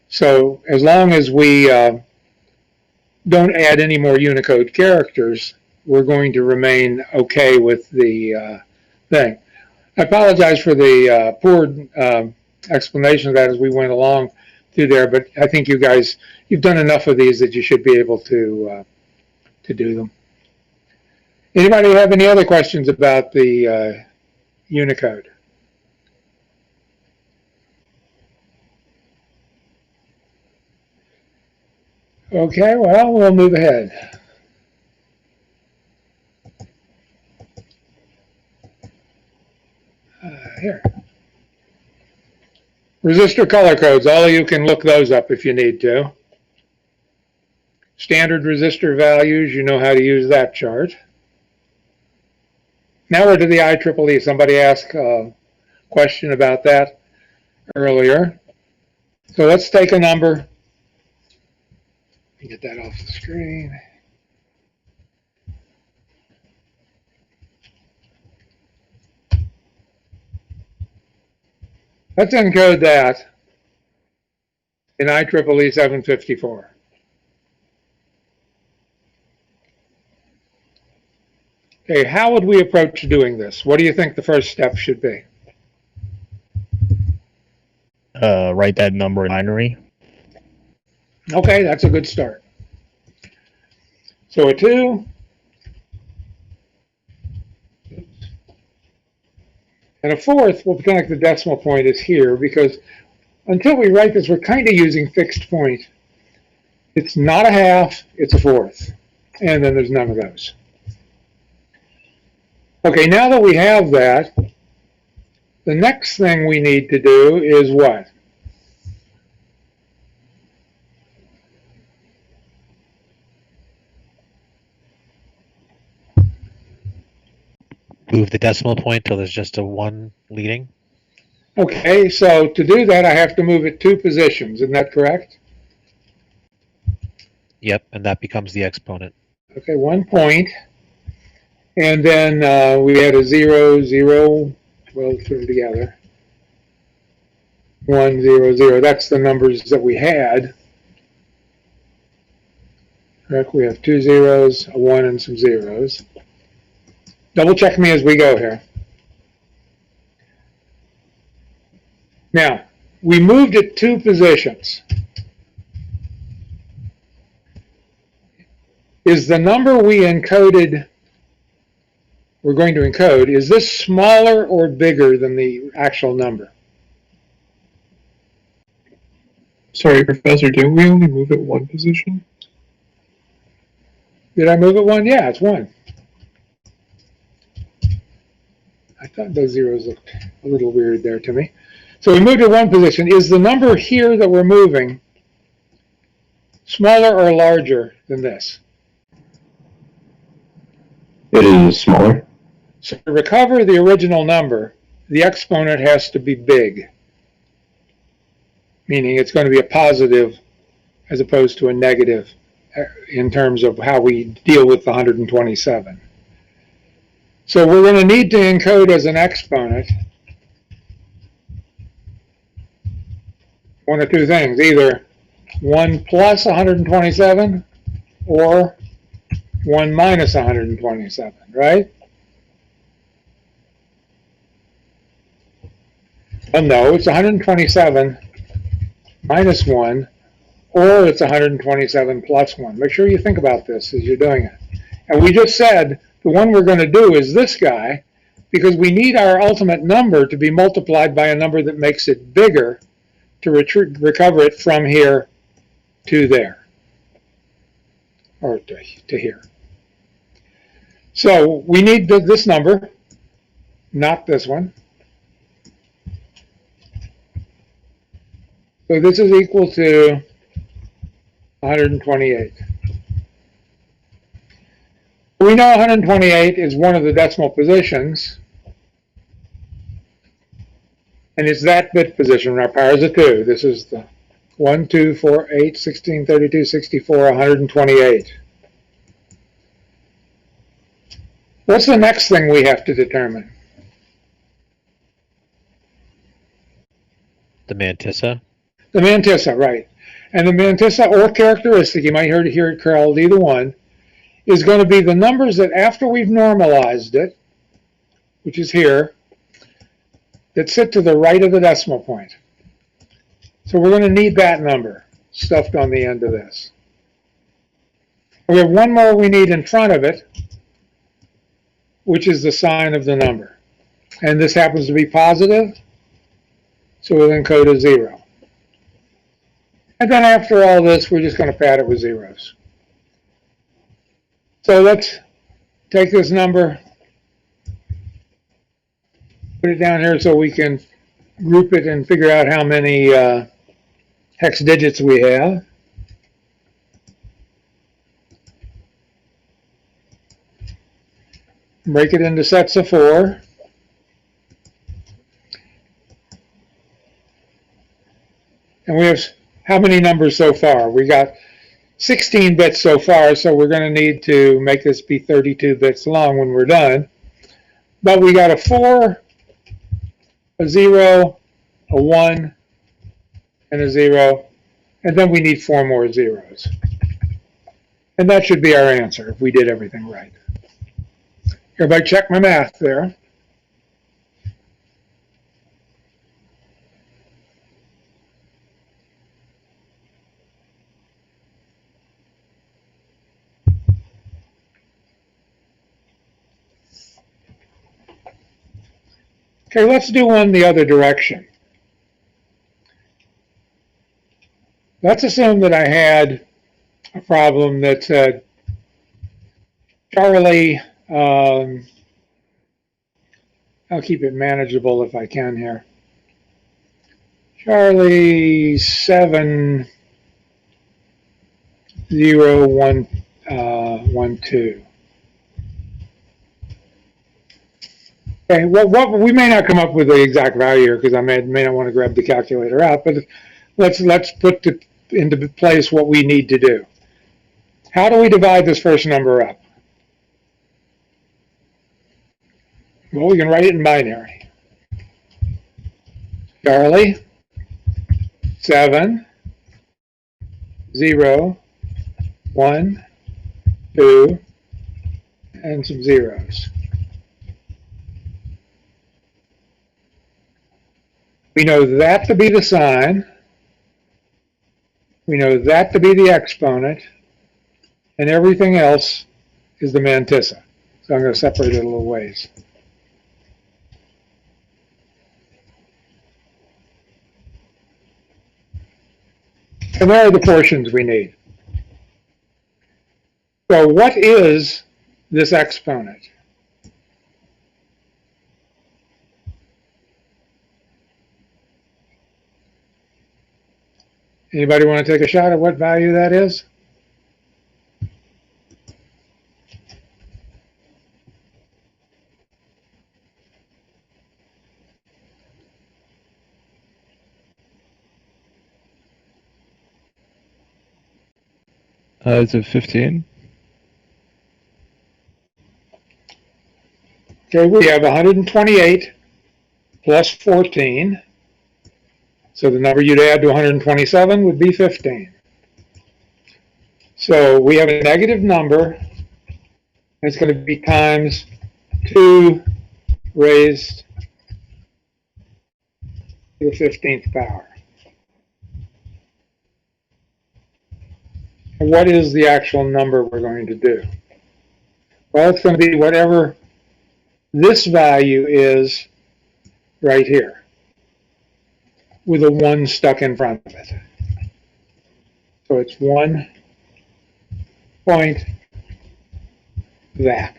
So as long as we don't add any more Unicode characters, we're going to remain okay with the thing. I apologize for the poor explanation of that as we went along through there, but I think you guys, you've done enough of these that you should be able to do them. Anybody have any other questions about the Unicode? Okay, well, we'll move ahead. Here. Resistor color codes. All of you can look those up if you need to. Standard resistor values, you know how to use that chart. Now we're to the IEEE. Somebody asked a question about that earlier. So let's take a number. Let me get that off the screen. Let's encode that in IEEE 754. Okay, how would we approach doing this? What do you think the first step should be? Write that number in binary. Okay, that's a good start. So a 2. And a 4th, we'll connect the decimal point is here because until we write this, we're kind of using fixed point. It's not a half, it's a 4th. And then there's none of those. Okay, now that we have that, the next thing we need to do is what? Move the decimal point till there's just a 1 leading. Okay, so to do that, I have to move it 2 positions. Isn't that correct? Yep, and that becomes the exponent. Okay, 1 point. And then we had a 0, 0. Well, let's put them together. 1, 0, 0. That's the numbers that we had. Correct? We have 2 zeros, a 1, and some zeros. Double check me as we go here. Now, we moved it 2 positions. Is the number we're going to encode, is this smaller or bigger than the actual number? Sorry, Professor, didn't we only move it 1 position? Did I move it 1? Yeah, it's 1. I thought those zeros looked a little weird there to me. So we moved it 1 position. Is the number here that we're moving smaller or larger than this? It is smaller. So to recover the original number, the exponent has to be big, meaning it's going to be a positive as opposed to a negative in terms of how we deal with the 127. So we're going to need to encode as an exponent one of 2 things, either 1 plus 127 or 1 minus 127, right? Well, no, it's 127 minus 1, or it's 127 plus 1. Make sure you think about this as you're doing it. And we just said the one we're going to do is this guy, because we need our ultimate number to be multiplied by a number that makes it bigger to recover it from here to there, or to here. So we need this number, not this one. So this is equal to 128. We know 128 is one of the decimal positions, and it's that bit position when our power is a 2. This is the 1, 2, 4, 8, 16, 32, 64, 128. What's the next thing we have to determine? The Mantissa? The Mantissa, right. And the Mantissa or characteristic, you might hear it called either one, is going to be the numbers that after we've normalized it, which is here, that sit to the right of the decimal point. So we're going to need that number stuffed on the end of this. We have one more we need in front of it, which is the sign of the number. And this happens to be positive, so we'll encode a 0. And then after all this, we're just going to pad it with zeros. So let's take this number, put it down here so we can group it and figure out how many hex digits we have. Break it into sets of 4. And we have how many numbers so far? We got 16 bits so far, so we're going to need to make this be 32 bits long when we're done. But we got a 4, a 0, a 1, and a 0, and then we need 4 more zeros. And that should be our answer if we did everything right. Everybody check my math there. Okay, let's do one the other direction. Let's assume that I had a problem that said, Charlie, I'll keep it manageable if I can here. Charlie 7 0 1 1 2. Okay, well, we may not come up with the exact value here because I may not want to grab the calculator out, but let's put into place what we need to do. How do we divide this first number up? Well, we can write it in binary. Charlie, 7, 0, 1, 2, and some zeros. We know that to be the sign. We know that to be the exponent. And everything else is the mantissa. So I'm going to separate it a little ways. And there are the portions we need. So what is this exponent? Anybody want to take a shot at what value that is? Is it 15? Okay, we have 128 plus 14. So the number you'd add to 127 would be 15. So we have a negative number. It's going to be times 2 raised to the 15th power. And what is the actual number we're going to do? Well, it's going to be whatever this value is right here, with a 1 stuck in front of it. So it's 1 point that.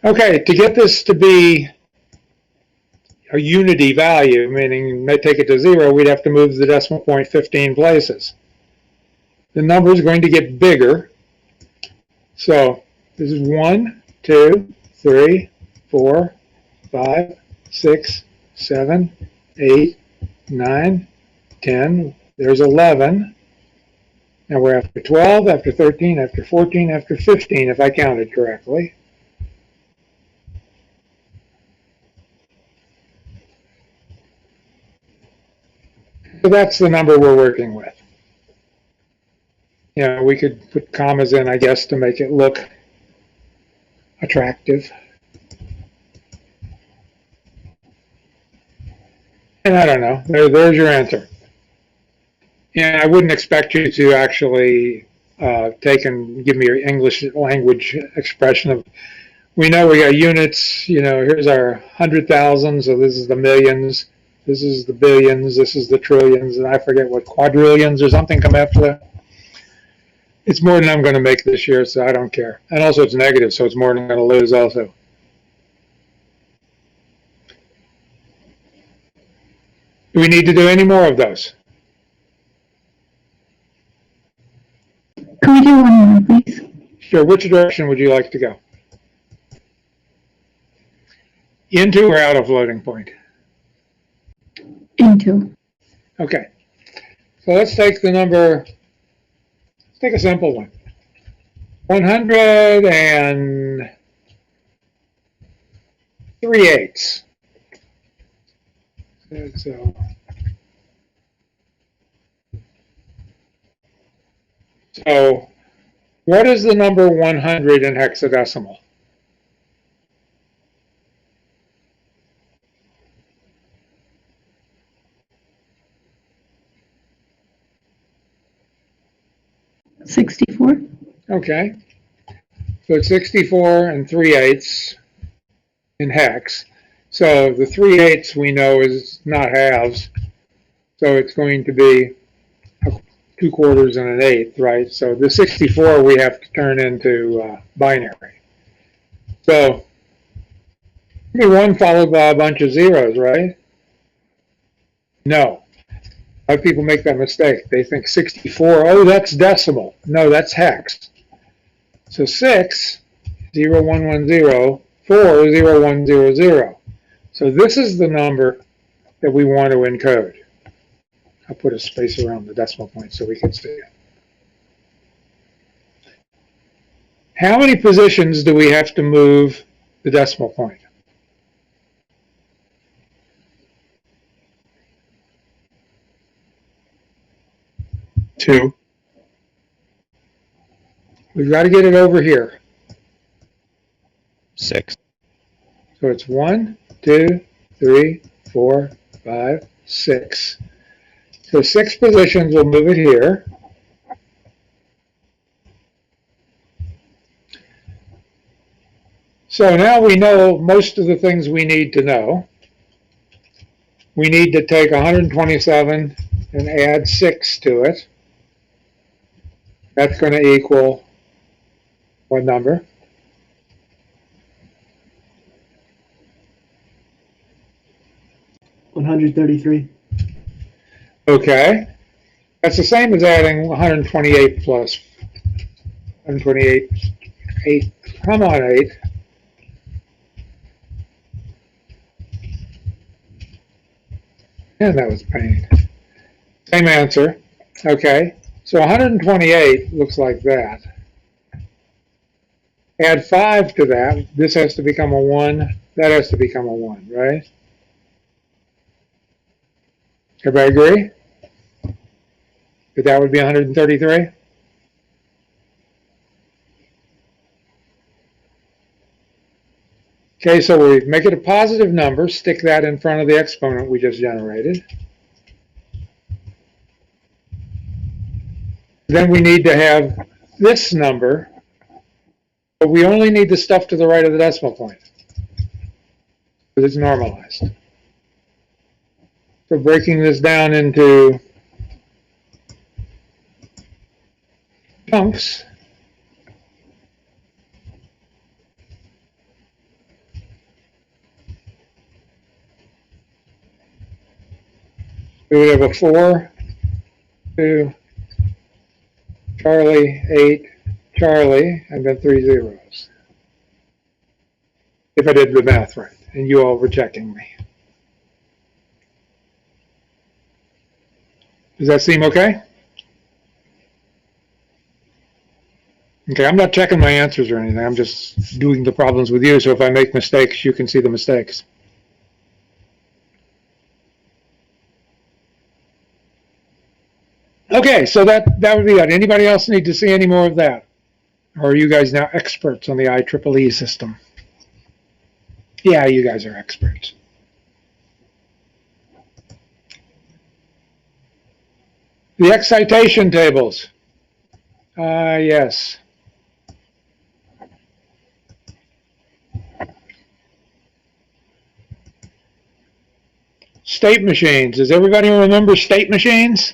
Okay, to get this to be a unity value, meaning may take it to 0, we'd have to move the decimal point 15 places. The number is going to get bigger. So this is 1, 2, 3, 4, 5, 6, 7, 8, 9, 10. There's 11. Now we're after 12, after 13, after 14, after 15, if I counted correctly. So that's the number we're working with. You know, we could put commas in, I guess, to make it look attractive. And I don't know. There's your answer. And I wouldn't expect you to actually take and give me your English language expression of, we know we got units, you know, here's our 100,000, so this is the millions, this is the billions, this is the trillions, and I forget what, quadrillions or something come after that. It's more than I'm going to make this year, so I don't care. And also it's negative, so it's more than I'm going to lose also. Do we need to do any more of those? Can we do one more, please? Sure. Which direction would you like to go? Into or out of floating point? Into. Okay. So let's take the number, let's take a simple one. 103/8. So what is the number 100 in hexadecimal? $64. Okay. So it's 64 and 3/8 in hex. So the 3/8 we know is not halves. So it's going to be 2 quarters and an eighth, right? So the 64 we have to turn into binary. So 1 followed by a bunch of zeros, right? No. A lot of people make that mistake. They think 64, oh, that's decimal. No, that's hex. So 6, 0, 1, 1, 0, 4, 0, 1, 0, 0. So this is the number that we want to encode. I'll put a space around the decimal point so we can see it. How many positions do we have to move the decimal point? Two. We've got to get it over here. 6. So it's 1, 2, 3, 4, 5, 6. So 6 positions, we'll move it here. So now we know most of the things we need to know. We need to take 127 and add 6 to it. That's going to equal what number? $133. Okay. That's the same as adding 128 plus 128, 8. Come on, 8. And that was pain. Same answer. Okay. So 128 looks like that. Add 5 to that. This has to become a 1. That has to become a 1, right? Everybody agree? That would be 133? Okay, so we make it a positive number, stick that in front of the exponent we just generated. Then we need to have this number, but we only need the stuff to the right of the decimal point, because it's normalized. So breaking this down into chunks, we would have a 4, 2, Charlie, 8, Charlie, and then 3 zeros. If I did the math right, and you all were checking me. Does that seem okay? Okay, I'm not checking my answers or anything. I'm just doing the problems with you, so if I make mistakes, you can see the mistakes. Okay, so that would be that. Anybody else need to see any more of that? Or are you guys now experts on the IEEE system? Yeah, you guys are experts. The excitation tables. Yes. State machines. Does everybody remember state machines?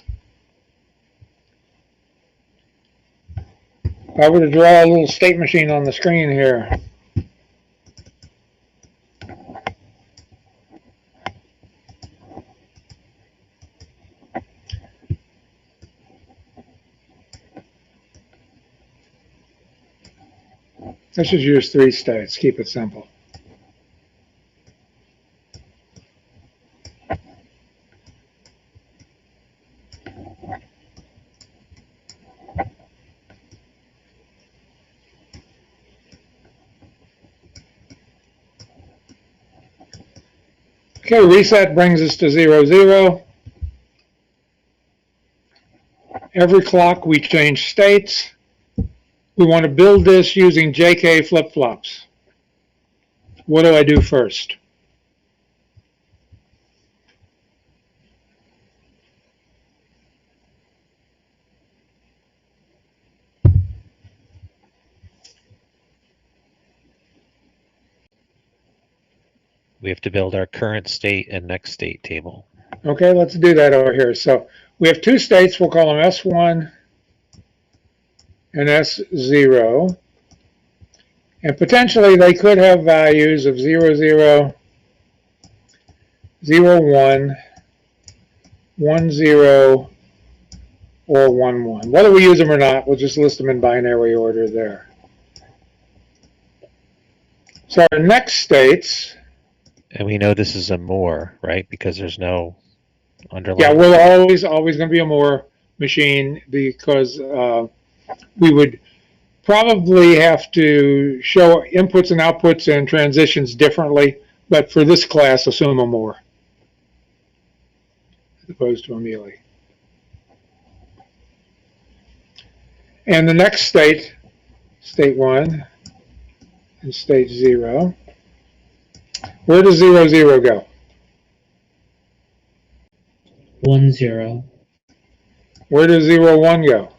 If I were to draw a little state machine on the screen here. Let's just use 3 states. Keep it simple. Okay, reset brings us to 0, 0. Every clock we change states. We want to build this using JK flip-flops. What do I do first? We have to build our current state and next state table. Okay, let's do that over here. So we have 2 states. We'll call them S1 and S0. And potentially they could have values of 0, 0, 0, 1, 1, 0, or 1, 1. Whether we use them or not, we'll just list them in binary order there. So our next states. And we know this is a more, right? Because there's no underlying. Yeah, we're always going to be a more machine because we would probably have to show inputs and outputs and transitions differently, but for this class, assume a more as opposed to a mealy. And the next state, state 1, in state 0. Where does 0, 0 go? 1, 0. Where does 0, 1 go?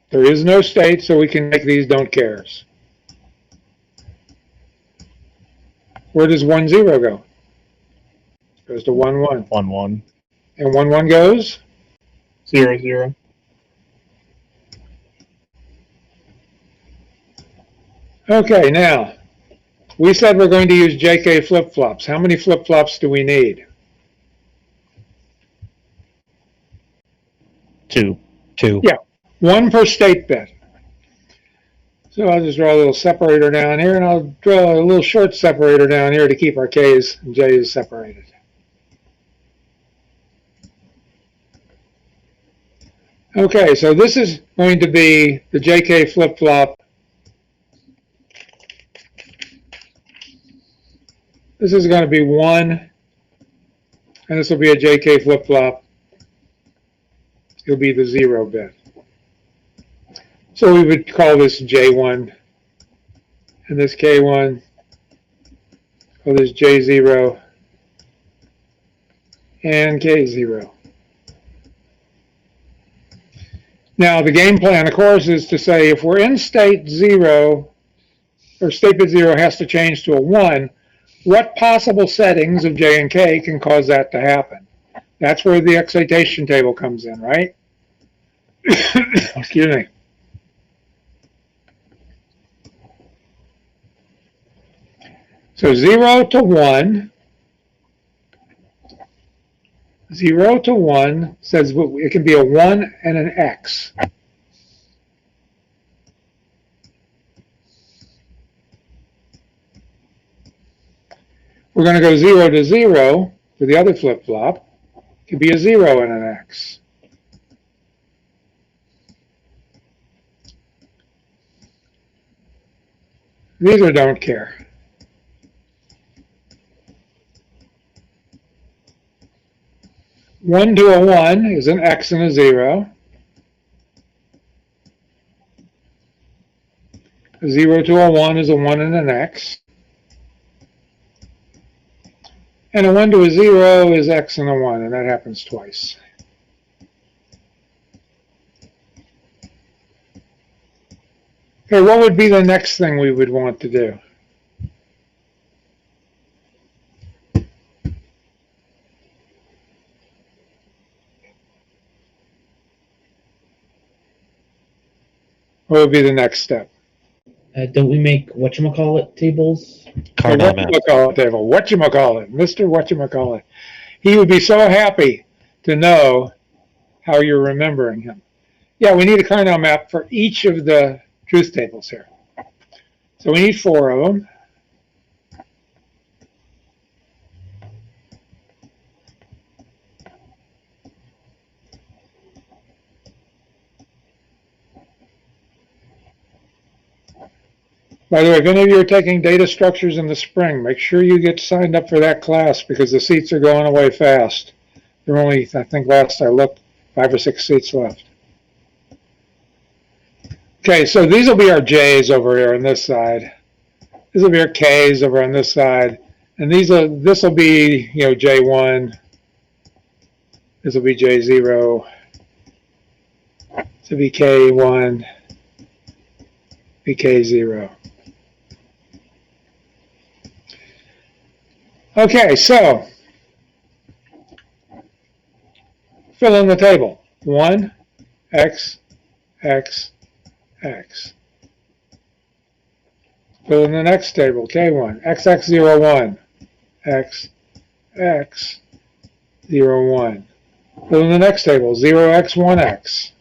There is no state, so we can make these don't cares. Where does 1, 0 go? Goes to 1, 1. 1, 1. And 1, 1 goes? 0, 0. Okay, now, we said we're going to use JK flip-flops. How many flip-flops do we need? 2. 2. Yeah, 1 per state bit. So I'll just draw a little separator down here, and I'll draw a little short separator down here to keep our K's and J's separated. Okay, so this is going to be the JK flip-flop. This is going to be 1, and this will be a JK flip-flop. It'll be the 0 bit. So we would call this J1, and this K1, call this J0, and K0. Now the game plan, of course, is to say if we're in state 0, or state bit 0 has to change to a 1, what possible settings of J and K can cause that to happen? That's where the excitation table comes in, right? Excuse me. So 0 to 1, 0 to 1 says it can be a 1 and an X. We're going to go 0 to 0 for the other flip-flop. It could be a 0 and an X. These are don't care. One to a 1 is an X and a 0. A 0 to a 1 is a 1 and an X. And a 1 to a 0 is X and a 1, and that happens twice. Okay, what would be the next thing we would want to do? What would be the next step? Don't we make whatchamacallit tables? Cardinal map. Whatchamacallit table. Whatchamacallit. Mr. Whatchamacallit. He would be so happy to know how you're remembering him. Yeah, we need a Cardinal map for each of the truth tables here. So we need 4 of them. By the way, if any of you are taking data structures in the spring, make sure you get signed up for that class because the seats are going away fast. There are only, I think last I looked, 5 or 6 seats left. Okay, so these will be our J's over here on this side. These will be our K's over on this side. And this will be, J1. This will be J0. This will be K1. Be K0. Okay, so fill in the table. 1, X, X, X. Fill in the next table, K1, XX01, X, X, 0, 1. Fill in the next table, 0x1x,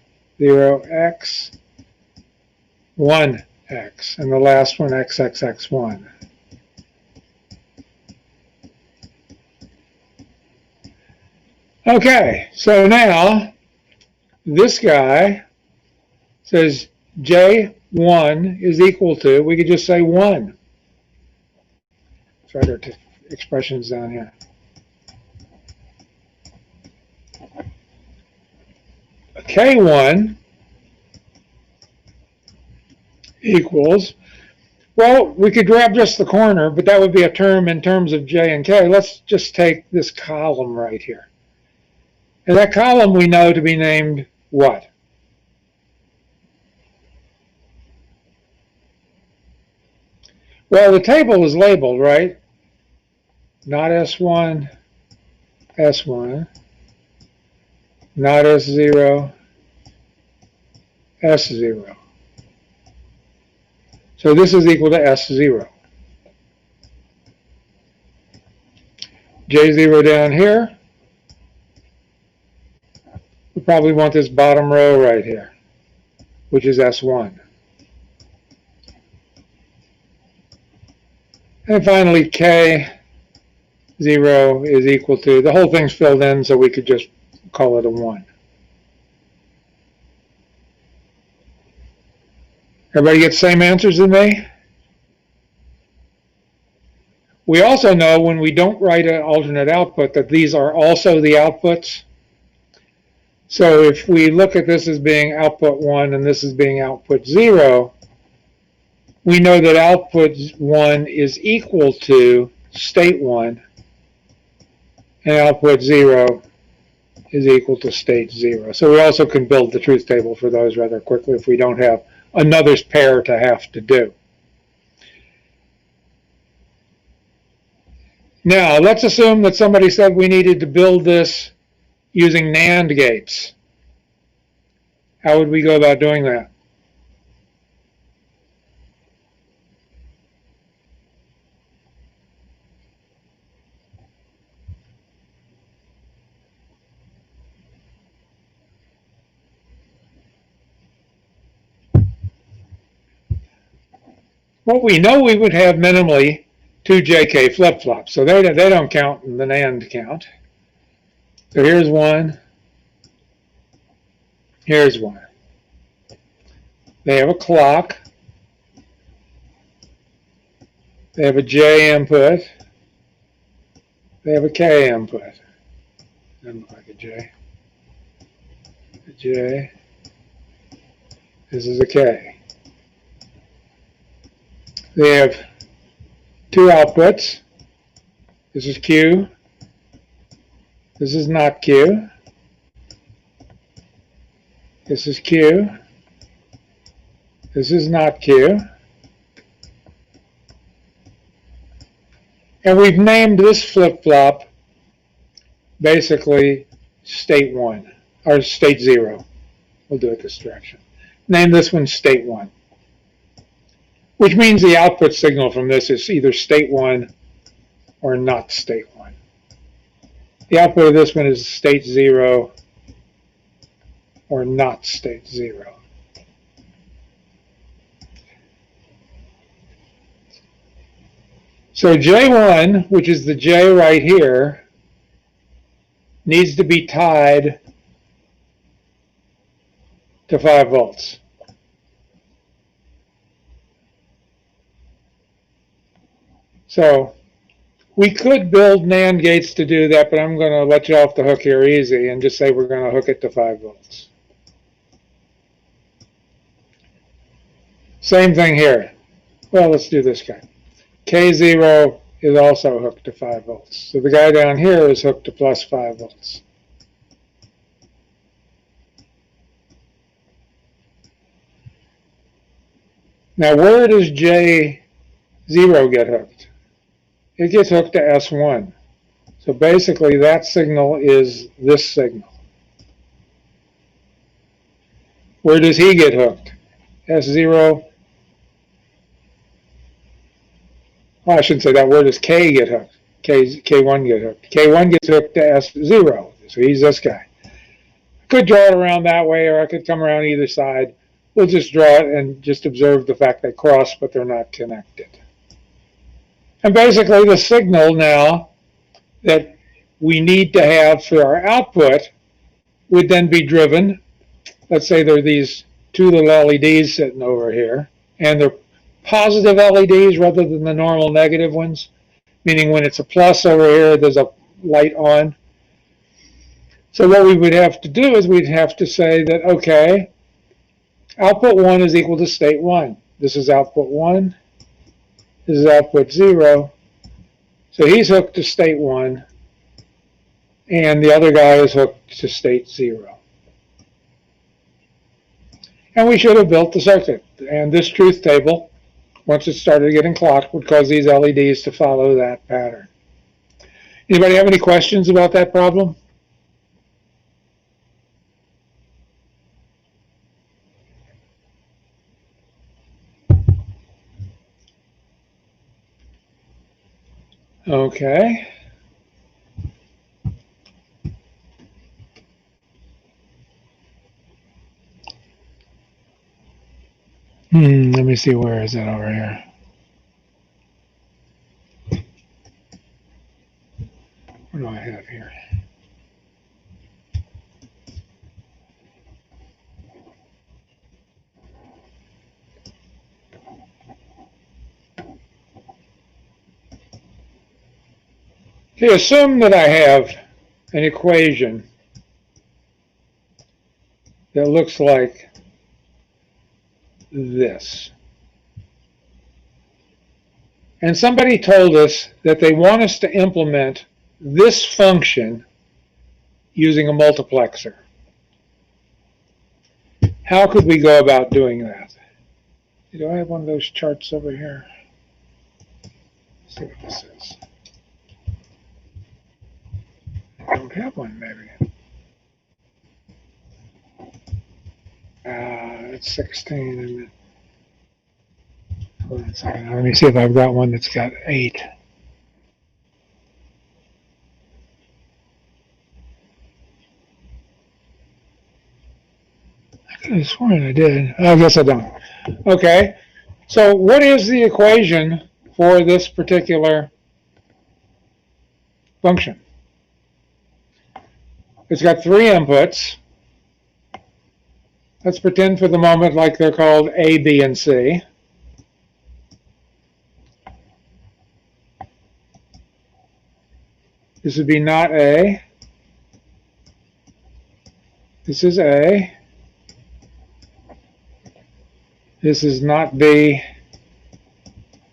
0x, 1x, and the last one, xxx1. Okay, so now this guy says J1 is equal to, we could just say 1. Let's write our expressions down here. K1 equals, well, we could grab just the corner, but that would be a term in terms of J and K. Let's just take this column right here. And that column we know to be named what? Well, the table is labeled, right? Not S1, S1, not S0, S0. So this is equal to S0. J0 down here. We probably want this bottom row right here, which is S1. And finally, K0 is equal to, the whole thing's filled in, so we could just call it a 1. Everybody get the same answers as me? We also know when we don't write an alternate output that these are also the outputs. So if we look at this as being output 1 and this as being output 0, we know that output 1 is equal to state 1 and output 0 is equal to state 0. So we also can build the truth table for those rather quickly if we don't have another pair to have to do. Now, let's assume that somebody said we needed to build this using Nand Gates. How would we go about doing that? Well, we know we would have minimally 2 JK flip-flops, so they don't count in the NAND count. So here's one. Here's one. They have a clock. They have a J input. They have a K input. Doesn't look like a J. A J. This is a K. They have 2 outputs. This is Q. This is not Q. This is Q. This is not Q. And we've named this flip-flop basically state 1, or state 0. We'll do it this direction. Name this one state 1, which means the output signal from this is either state 1 or not state 1. The output of this one is state 0 or not state 0. So J1, which is the J right here, needs to be tied to 5 volts. So we could build NAND gates to do that, but I'm going to let you off the hook here easy and just say we're going to hook it to 5 volts. Same thing here. Well, let's do this guy. K0 is also hooked to 5 volts. So the guy down here is hooked to plus 5 volts. Now, where does J0 get hooked? It gets hooked to S1. So basically, that signal is this signal. Where does he get hooked? S0. Oh, I shouldn't say that. Where does K get hooked? K1 get hooked. K1 gets hooked to S0. So he's this guy. I could draw it around that way, or I could come around either side. We'll just draw it and just observe the fact they cross, but they're not connected. And basically, the signal now that we need to have for our output would then be driven. Let's say there are these 2 little LEDs sitting over here, and they're positive LEDs rather than the normal negative ones, meaning when it's a plus over here, there's a light on. So what we would have to do is we'd have to say that, okay, output 1 is equal to state 1. This is output 1. This is output 0. So he's hooked to state 1, and the other guy is hooked to state 0. And we should have built the circuit. And this truth table, once it started getting clocked, would cause these LEDs to follow that pattern. Anybody have any questions about that problem? Okay. Let me see, where is it over here? What do I have here? Okay, assume that I have an equation that looks like this. And somebody told us that they want us to implement this function using a multiplexer. How could we go about doing that? Do I have one of those charts over here? Let's see what this is. I don't have one, maybe. It's 16. And hold on a second. Let me see if I've got one that's got 8. I could have sworn I did. I guess I don't. Okay. So what is the equation for this particular function? It's got 3 inputs. Let's pretend for the moment like they're called A, B, and C. This would be not A. This is A. This is not B,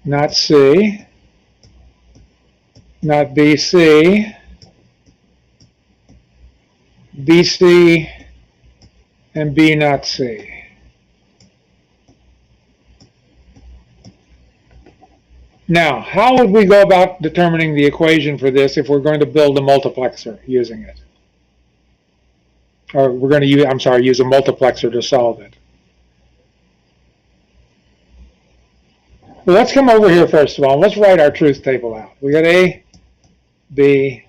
not C, not BC, BC, and B not C. Now, how would we go about determining the equation for this if we're going to build a multiplexer using it? Or we're going to use, use a multiplexer to solve it. Well, let's come over here first of all. Let's write our truth table out. We got A, B,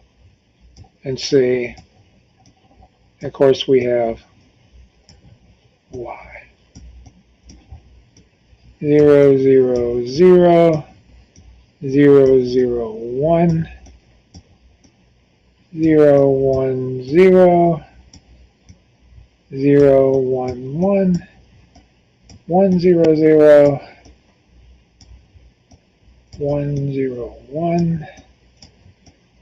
and C. And of course, we have Y. 0, 0, 0, 0, 0, 1, 0, 1, 0, 0, 1, 1, 1, 0, 0, 1, 0, 1,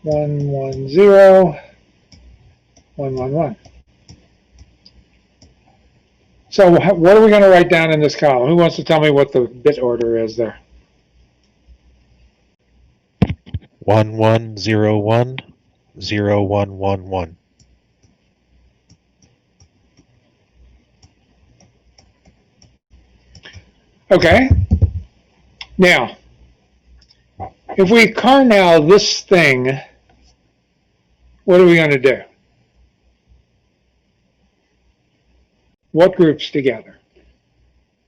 1, 1, 0, 1, 1, 1. So what are we going to write down in this column? Who wants to tell me what the bit order is there? 1 1 0 1 0 1 1 1. Okay. Now, if we Carnell this thing, what are we going to do? What groups together?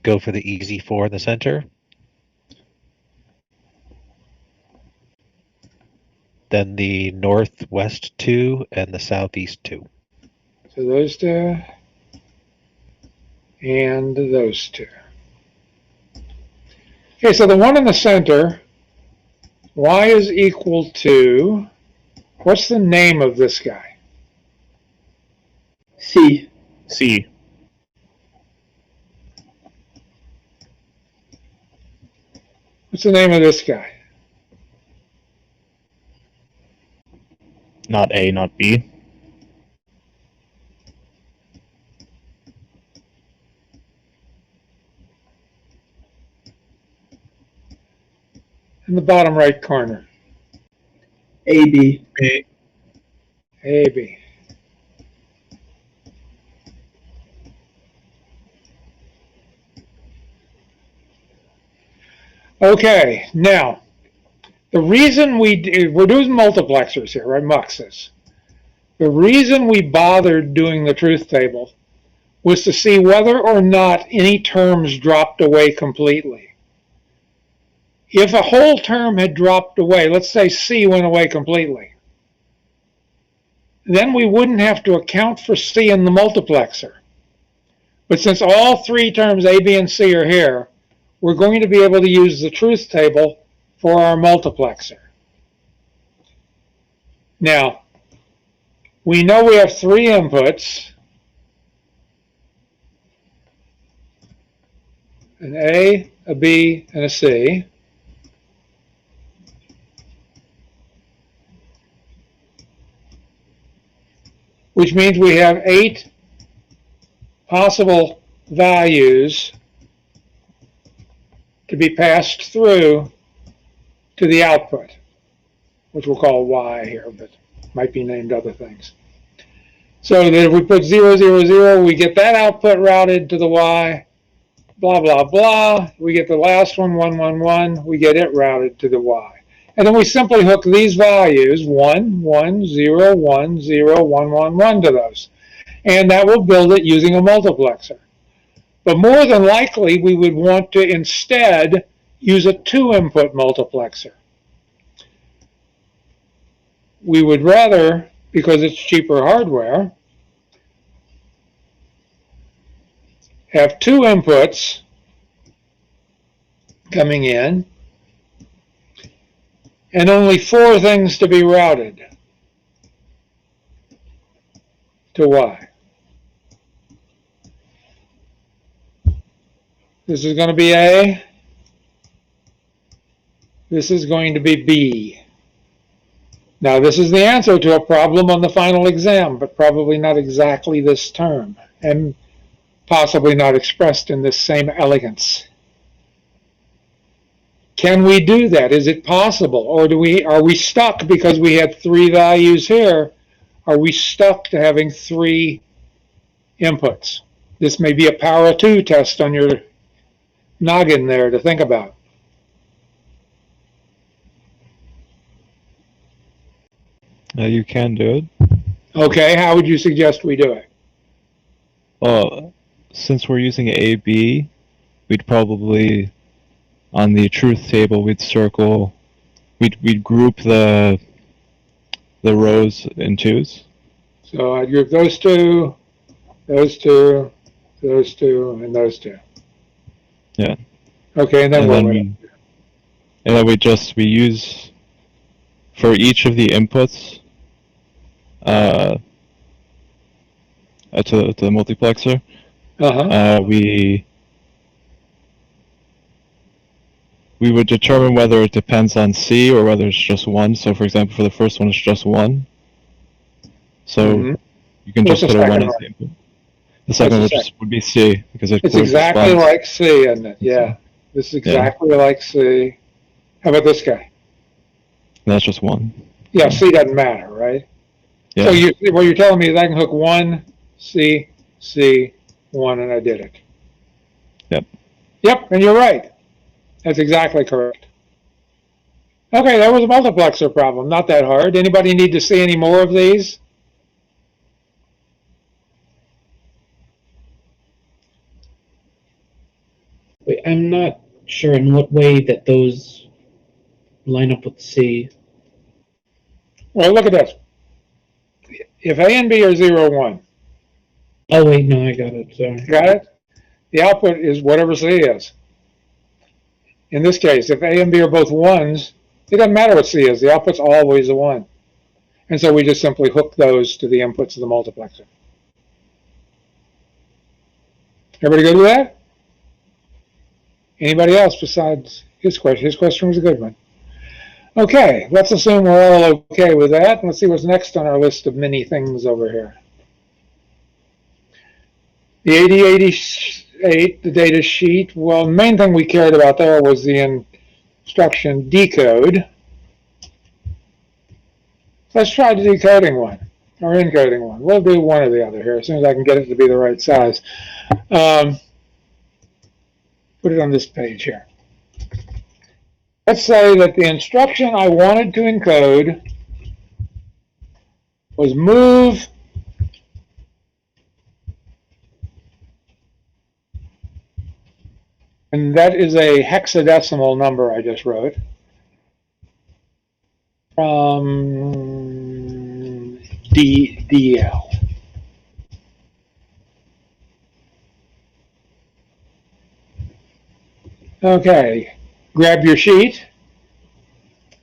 Go for the easy 4 in the center. Then the northwest 2 and the southeast 2. So those 2 and those 2. Okay, so the one in the center, y is equal to, what's the name of this guy? C. C. What's the name of this guy? Not A, not B. in the bottom right corner? AB. AB. Okay, now, the reason we're doing multiplexers here, right, muxes. The reason we bothered doing the truth table was to see whether or not any terms dropped away completely. If a whole term had dropped away, let's say C went away completely, then we wouldn't have to account for C in the multiplexer. But since all three terms A, B, and C are here, we're going to be able to use the truth table for our multiplexer. Now, we know we have three inputs, an A, a B, and a C. Which means we have 8 possible values to be passed through to the output, which we'll call Y here, but might be named other things. So that if we put 0, 0, 0, we get that output routed to the Y, blah, blah, blah. We get the last one, 1, 1, 1, we get it routed to the Y. And then we simply hook these values, 1, 1, 0, 1, 0, 1, 1, 1 to those. And that will build it using a multiplexer. But more than likely, we would want to instead use a 2-input multiplexer. We would rather, because it's cheaper hardware, have 2 inputs coming in and only 4 things to be routed to Y. This is going to be A. This is going to be B. Now, this is the answer to a problem on the final exam, but probably not exactly this term, and possibly not expressed in this same elegance. Can we do that? Is it possible? Or are we stuck because we had 3 values here? Are we stuck to having 3 inputs? This may be a power of 2 test on your noggin there to think about. You can do it. Okay, how would you suggest we do it? Well, since we're using AB, we'd probably, on the truth table, we'd group the rows in 2s. So I'd group those 2, those 2, those 2, and those 2. Yeah. Okay, and then we use for each of the inputs to the multiplexer. We would determine whether it depends on C or whether it's just 1. So, for example, for the first one, it's just 1. So you can just put a 1 as the input. The second would be C because it's exactly like C, isn't it? Yeah. This is exactly like C. How about this guy? That's just 1. Yeah, C doesn't matter, right? Yeah. So what you're telling me is I can hook 1, C, C, 1, and I did it. Yep. Yep, and you're right. That's exactly correct. Okay, that was a multiplexer problem. Not that hard. Anybody need to see any more of these? Wait, I'm not sure in what way that those line up with C. Well, look at this. If A and B are 0, 1. Oh, wait, no, I got it. Sorry. Got it? The output is whatever C is. In this case, if A and B are both 1s, it doesn't matter what C is. The output's always a 1. And so we just simply hook those to the inputs of the multiplexer. Everybody good with that? Anybody else besides his question? His question was a good one. Okay, let's assume we're all okay with that. Let's see what's next on our list of many things over here. The 8088, the data sheet. Well, the main thing we cared about there was the instruction decode. Let's try the decoding one, or encoding one. We'll do one or the other here, as soon as I can get it to be the right size. Put it on this page here. Let's say that the instruction I wanted to encode was move and that is a hexadecimal number I just wrote, from DL. Okay, grab your sheet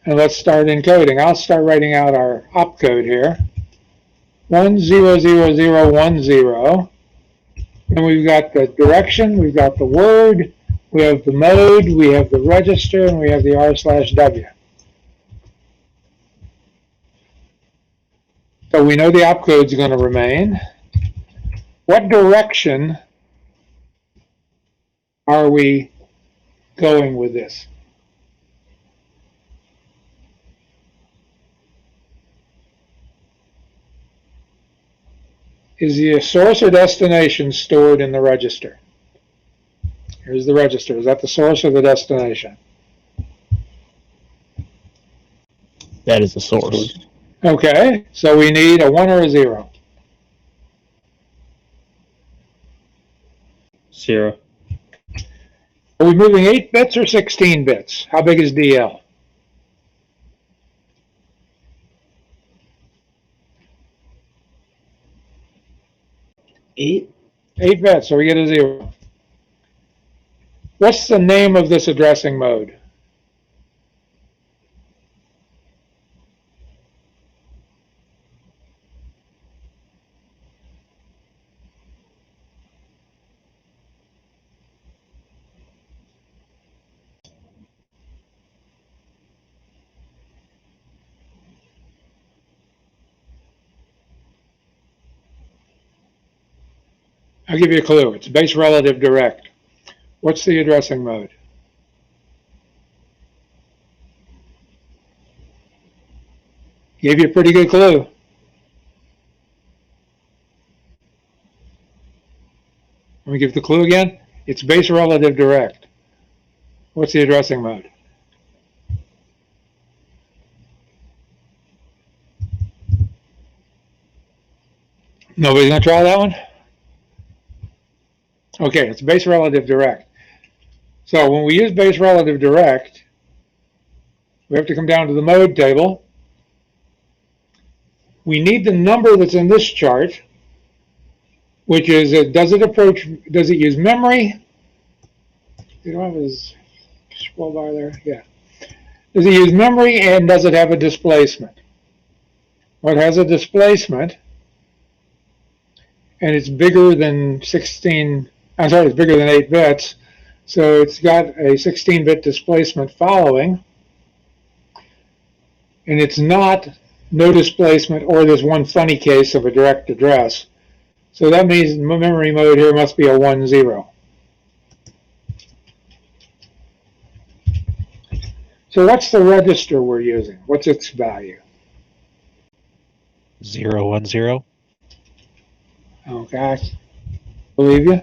and let's start encoding. I'll start writing out our opcode here. 100010. And we've got the direction, we've got the word, we have the mode, we have the register, and we have the R/W. So we know the opcode's going to remain. What direction are we going with this? Is the source or destination stored in the register? Here's the register. Is that the source or the destination? That is the source. Okay, so we need a 1 or a 0. 0. Are we moving 8 bits or 16 bits? How big is DL? 8. 8 bits, so we get a 0. What's the name of this addressing mode? I'll give you a clue. It's base relative direct. What's the addressing mode? Gave you a pretty good clue. Let me give the clue again. It's base relative direct. What's the addressing mode? Nobody's going to try that one? Okay, it's base relative direct. So when we use base relative direct, we have to come down to the mode table. We need the number that's in this chart, which is, does it use memory? You don't have his scroll bar there? Yeah. Does it use memory, and does it have a displacement? Well, it has a displacement, and it's bigger than 16, I'm sorry, it's bigger than 8 bits, so it's got a 16-bit displacement following, and it's not no displacement or this one funny case of a direct address. So that means memory mode here must be a 1-0. So what's the register we're using? What's its value? 010. Okay, I believe you.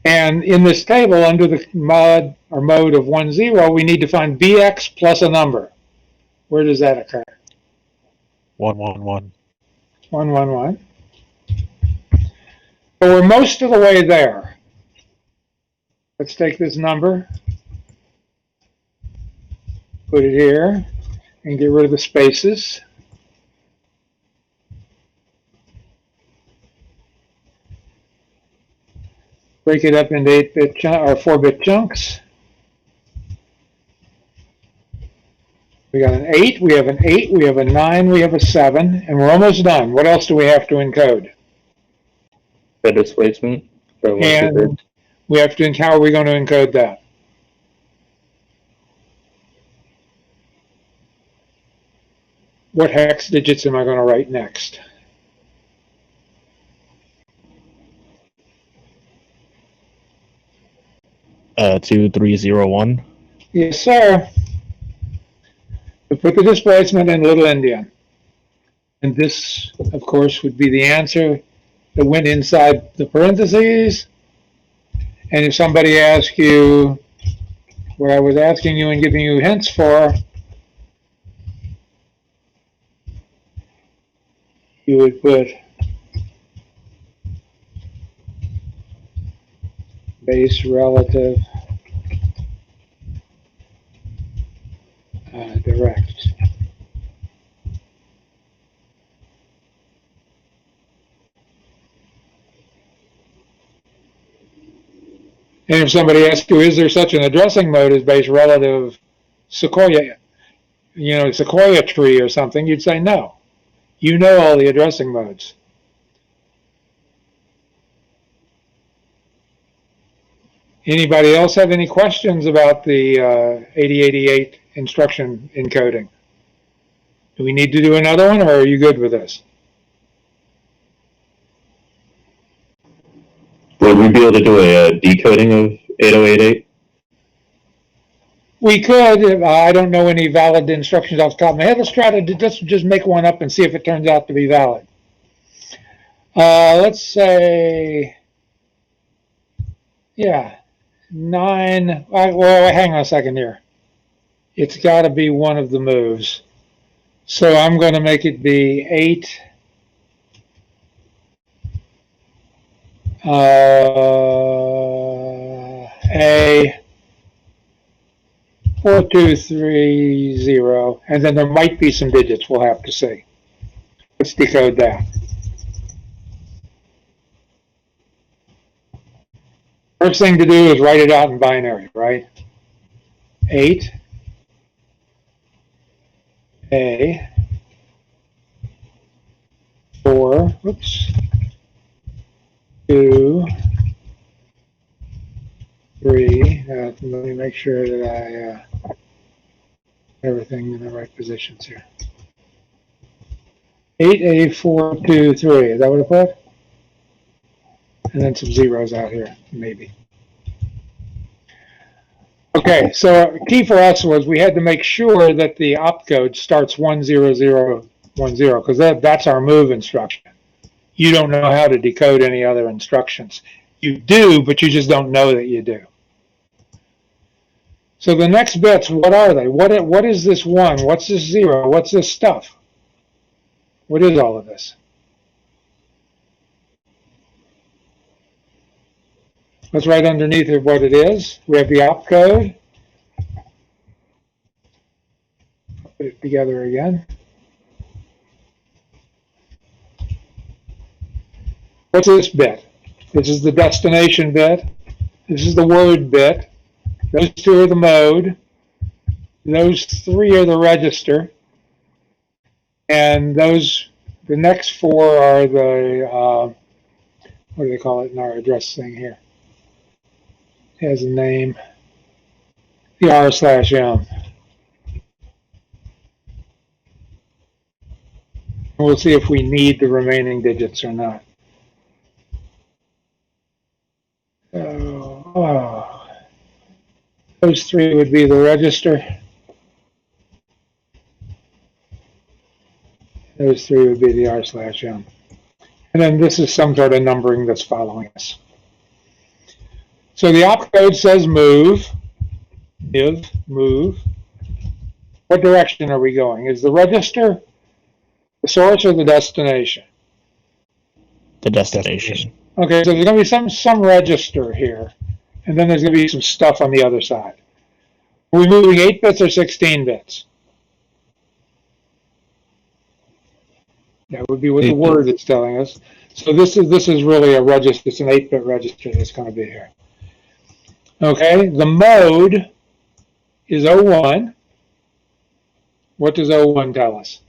And in this table, under the mod or mode of 1-0, we need to find bx plus a number. Where does that occur? 111. 111. So we're most of the way there. Let's take this number, put it here, and get rid of the spaces. Break it up into 8-bit or 4-bit chunks. We got an 8, we have an 8, we have a 9, we have a 7, and we're almost done. What else do we have to encode? The displacement. And we have to, how are we going to encode that? What hex digits am I going to write next? Uh, 2301. Yes, sir. We put the displacement in Little Endian. And this, of course, would be the answer that went inside the parentheses. And if somebody asks you what I was asking you and giving you hints for, you would put base relative direct. And if somebody asks you, is there such an addressing mode as base relative Sequoia, Sequoia tree or something, you'd say no. You know all the addressing modes. Anybody else have any questions about the 8088 instruction encoding? Do we need to do another one, or are you good with this? Would we be able to do a decoding of 8088? We could. I don't know any valid instructions off the top of my head. Let's try to just make one up and see if it turns out to be valid. Let's say, yeah, 9. Well, hang on a second here. It's got to be one of the moves. So I'm going to make it be 8. A 4230, and then there might be some digits. We'll have to see. Let's decode that. First thing to do is write it out in binary, right? 8 A 4, whoops, 2 3. Let me make sure that I everything in the right positions here. 8A423. Is that what I put? And then some zeros out here, maybe. Okay, so key for us was we had to make sure that the opcode starts 10010 because that's our move instruction. You don't know how to decode any other instructions. You do, but you just don't know that you do. So the next bits, what are they? What is this 1? What's this 0? What's this stuff? What is all of this? Let's write underneath it what it is. We have the opcode. Put it together again. What's this bit? This is the destination bit. This is the word bit. Those 2 are the mode. Those 3 are the register. And the next 4 are the, what do they call it in our address thing here? It has a name. The R/M. We'll see if we need the remaining digits or not. Those 3 would be the register. Those 3 would be the R/M. And then this is some sort of numbering that's following us. So the opcode says move. Move. What direction are we going? Is the register the source or the destination? The destination. Okay, so there's going to be some register here, and then there's going to be some stuff on the other side. Are we moving 8 bits or 16 bits? That would be what the word is telling us. So this is really a register. It's an 8-bit register that's going to be here. Okay, the mode is 01. What does 01 tell us?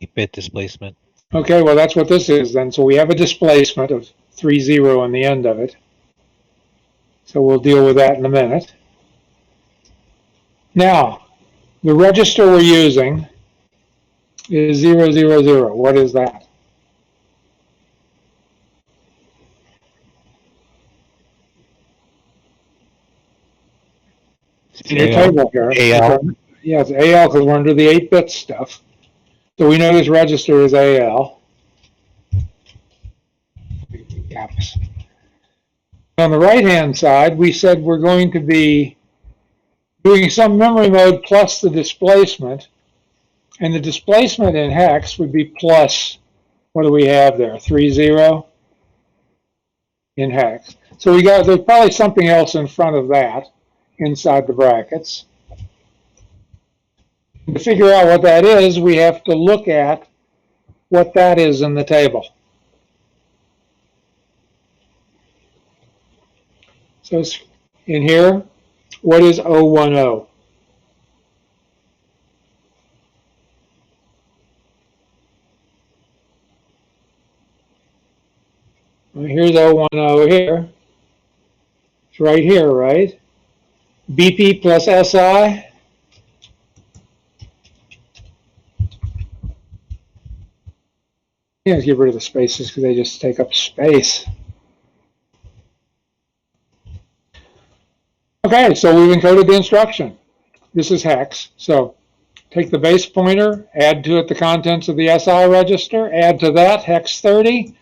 8-bit displacement. Okay, well that's what this is then. So we have a displacement of 30 on the end of it. So we'll deal with that in a minute. Now, the register we're using is 000. What is that? in your AL. table here. AL. Yeah, it's AL because we're under the 8-bit stuff. So we know this register is AL. Caps. On the right-hand side, we said we're going to be doing some memory mode plus the displacement. And the displacement in hex would be plus, what do we have there, 30 in hex. So there's probably something else in front of that inside the brackets. To figure out what that is, we have to look at what that is in the table. So it's in here, what is 010? Well, here's 010 here. It's right here, right? BP plus SI. Yeah, get rid of the spaces because they just take up space. Okay, so we've encoded the instruction. This is hex. So take the base pointer, add to it the contents of the SI register, add to that hex 30,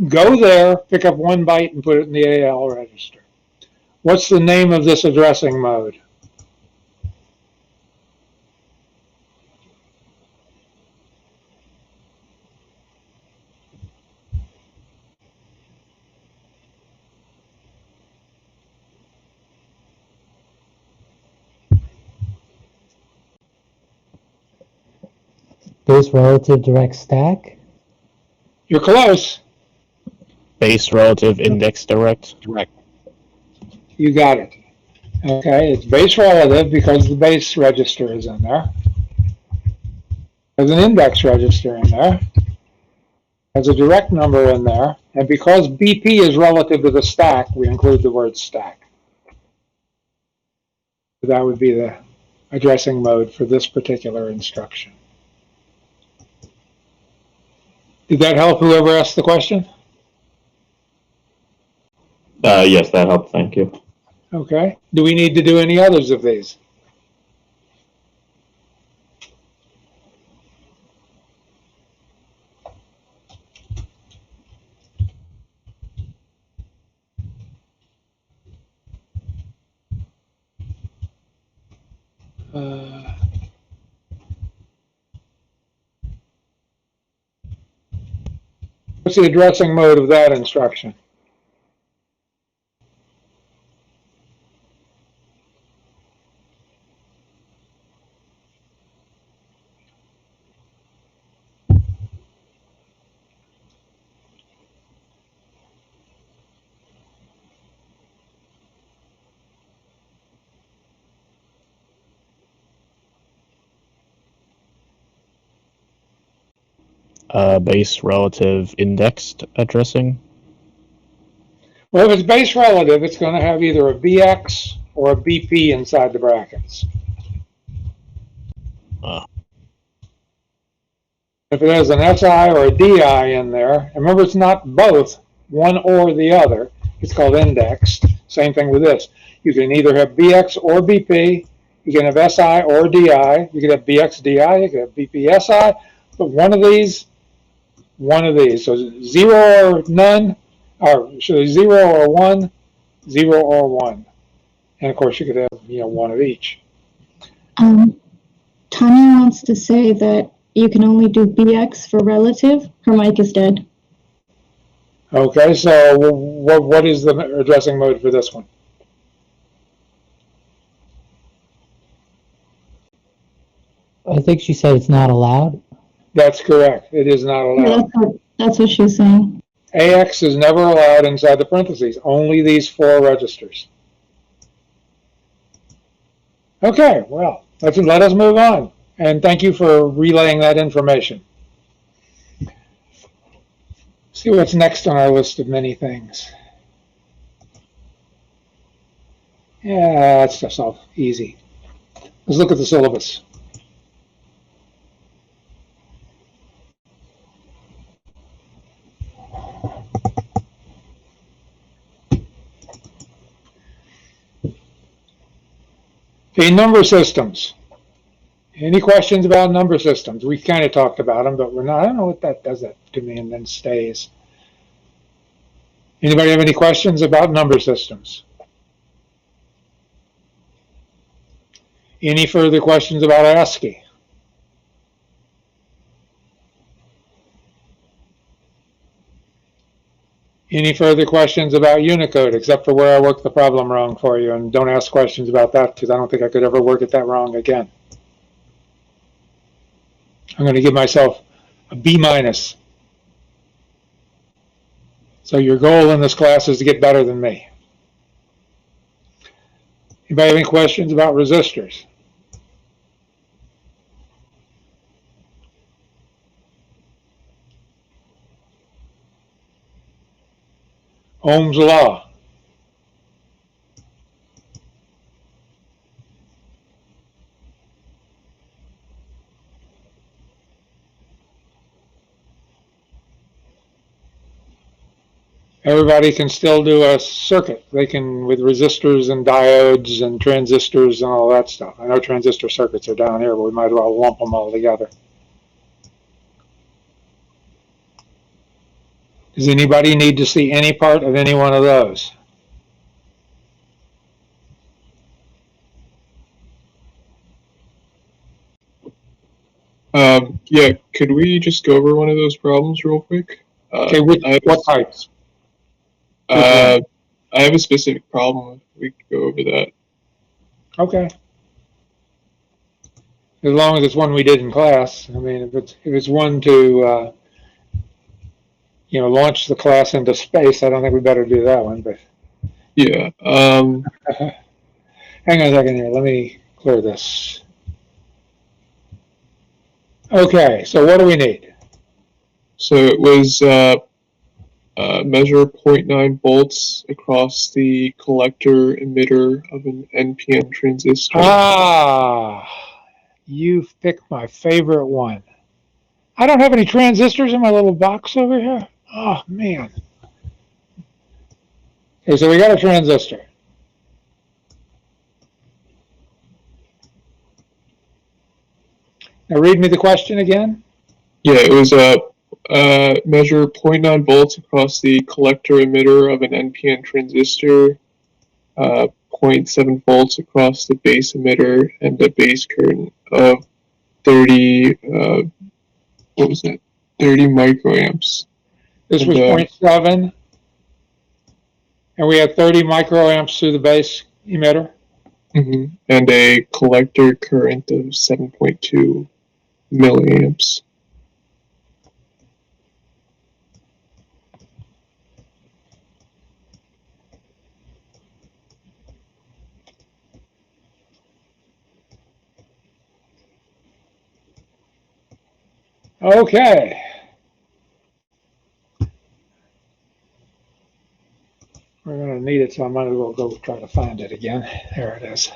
go there, pick up 1 byte and put it in the AL register. What's the name of this addressing mode? Base relative direct stack. You're close. Base relative index direct. You got it. Okay, it's base relative because the base register is in there. There's an index register in there. There's a direct number in there. And because BP is relative to the stack, we include the word stack. That would be the addressing mode for this particular instruction. Did that help whoever asked the question? Yes, that helped. Thank you. Okay. Do we need to do any others of these? What's the addressing mode of that instruction? Base relative indexed addressing. Well, if it's base relative, it's going to have either a BX or a BP inside the brackets. If it has an SI or a DI in there, and remember it's not both, one or the other, it's called indexed. Same thing with this. You can either have BX or BP, you can have SI or DI, you can have BX DI, you can have BP SI, but one of these. So 0 or none, or should I 0 or 1, 0 or 1. And of course you could have, one of each. Tanya wants to say that you can only do BX for relative. Her mic is dead. Okay, so what is the addressing mode for this one? I think she said it's not allowed. That's correct. It is not allowed. Yeah, that's what she was saying. AX is never allowed inside the parentheses, only these 4 registers. Okay, well, let us move on. And thank you for relaying that information. See what's next on our list of many things. Yeah, that's just all easy. Let's look at the syllabus. Okay, number systems. Any questions about number systems? We kind of talked about them, but we're not. I don't know what that does that to me and then stays. Anybody have any questions about number systems? Any further questions about Ascii? Any further questions about Unicode, except for where I worked the problem wrong for you? And don't ask questions about that because I don't think I could ever work it that wrong again. I'm going to give myself a B minus. So your goal in this class is to get better than me. Anybody have any questions about resistors? Ohm's law. Everybody can still do a circuit. They can, with resistors and diodes and transistors and all that stuff. I know transistor circuits are down here, but we might as well lump them all together. Does anybody need to see any part of any one of those? Yeah, could we just go over one of those problems real quick? Okay, what types? I have a specific problem. If we could go over that. Okay. As long as it's one we did in class. I mean, if it's one to launch the class into space, I don't think we better do that one. But yeah. Hang on a second here. Let me clear this. Okay, so what do we need? So it was measure 0.9 volts across the collector emitter of an NPN transistor. Ah, you've picked my favorite one. I don't have any transistors in my little box over here. Oh, man. Okay, so we got a transistor. Now read me the question again. Yeah, it was measure 0.9 volts across the collector emitter of an NPN transistor, 0.7 volts across the base emitter, and a base current of 30, 30 microamps. This was 0.7, and we had 30 microamps through the base emitter. Mm-hmm. And a collector current of 7.2 milliamps. Okay. We're going to need it, so I might as well go try to find it again. There it is.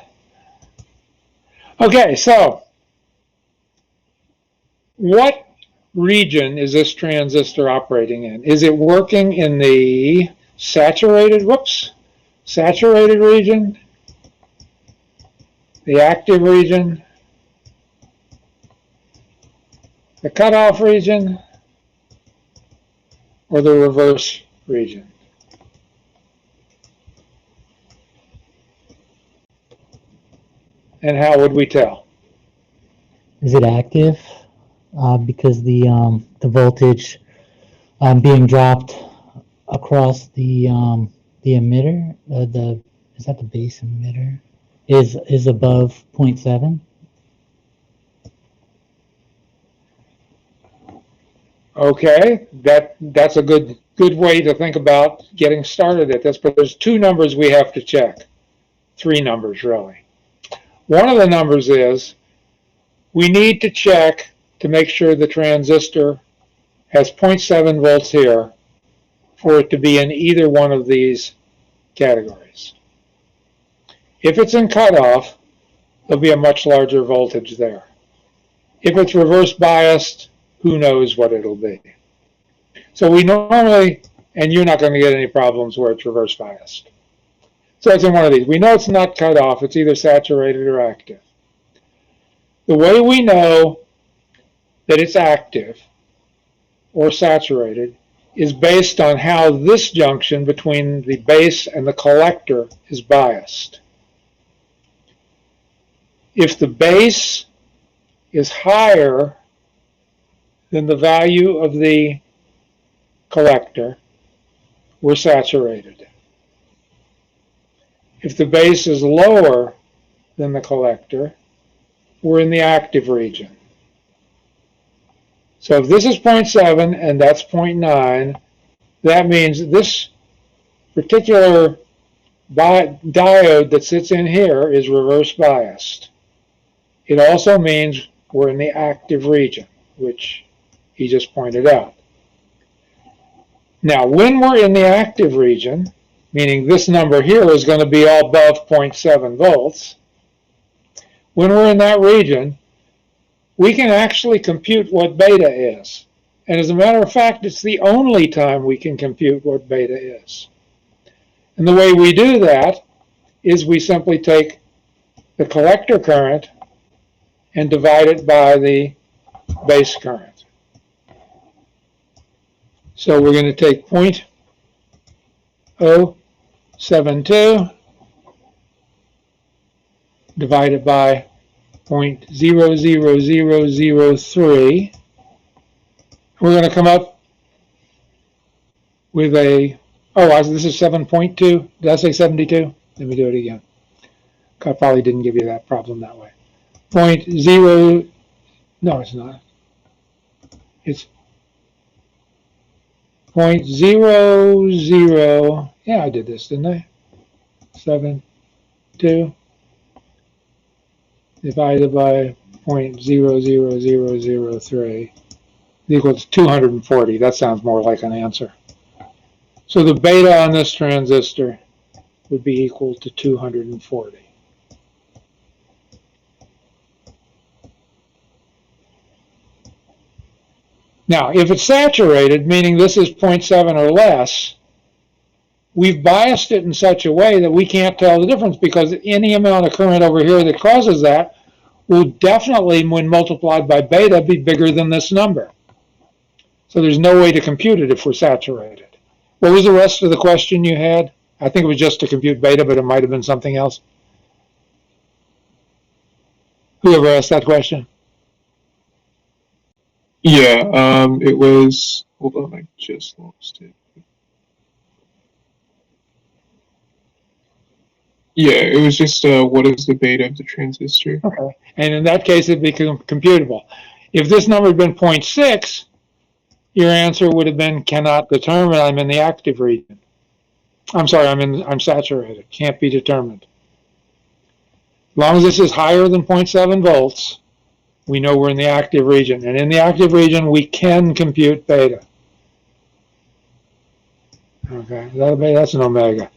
Okay, so what region is this transistor operating in? Is it working in the saturated region, the active region, the cutoff region, or the reverse region? And how would we tell? Is it active? Because the voltage being dropped across the emitter, is that the base emitter, is above 0.7. Okay, that's a good way to think about getting started at this. But there's two numbers we have to check, three numbers really. One of the numbers is we need to check to make sure the transistor has 0.7 volts here for it to be in either one of these categories. If it's in cutoff, there'll be a much larger voltage there. If it's reverse biased, who knows what it'll be. So we normally, and you're not going to get any problems where it's reverse biased. So it's in one of these. We know it's not cut off. It's either saturated or active. The way we know that it's active or saturated is based on how this junction between the base and the collector is biased. If the base is higher than the value of the collector, we're saturated. If the base is lower than the collector, we're in the active region. So if this is 0.7 and that's 0.9, that means this particular diode that sits in here is reverse biased. It also means we're in the active region, which he just pointed out. Now, when we're in the active region, meaning this number here is going to be all above 0.7 volts, when we're in that region, we can actually compute what beta is. And as a matter of fact, it's the only time we can compute what beta is. And the way we do that is we simply take the collector current and divide it by the base current. So we're going to take 0.072 divided by 0.00003. We're going to come up with a, this is 7.2. Did I say 72? Let me do it again. I probably didn't give you that problem that way. 0.0, no, it's not. It's 0.00, yeah, I did this, didn't I? 7.2 divided by 0.00003 equals 240. That sounds more like an answer. So the beta on this transistor would be equal to 240. Now, if it's saturated, meaning this is 0.7 or less, we've biased it in such a way that we can't tell the difference, because any amount of current over here that causes that will definitely, when multiplied by beta, be bigger than this number. So there's no way to compute it if we're saturated. What was the rest of the question you had? I think it was just to compute beta, but it might have been something else. Whoever asked that question? Yeah, it was, hold on, I just lost it. Yeah, it was just what is the beta of the transistor? Okay. And in that case, it'd be computable. If this number had been 0.6, your answer would have been cannot determine. I'm in the active region. I'm sorry, I'm saturated. Can't be determined. As long as this is higher than 0.7 volts, we know we're in the active region. And in the active region, we can compute beta. Okay, that's an omega.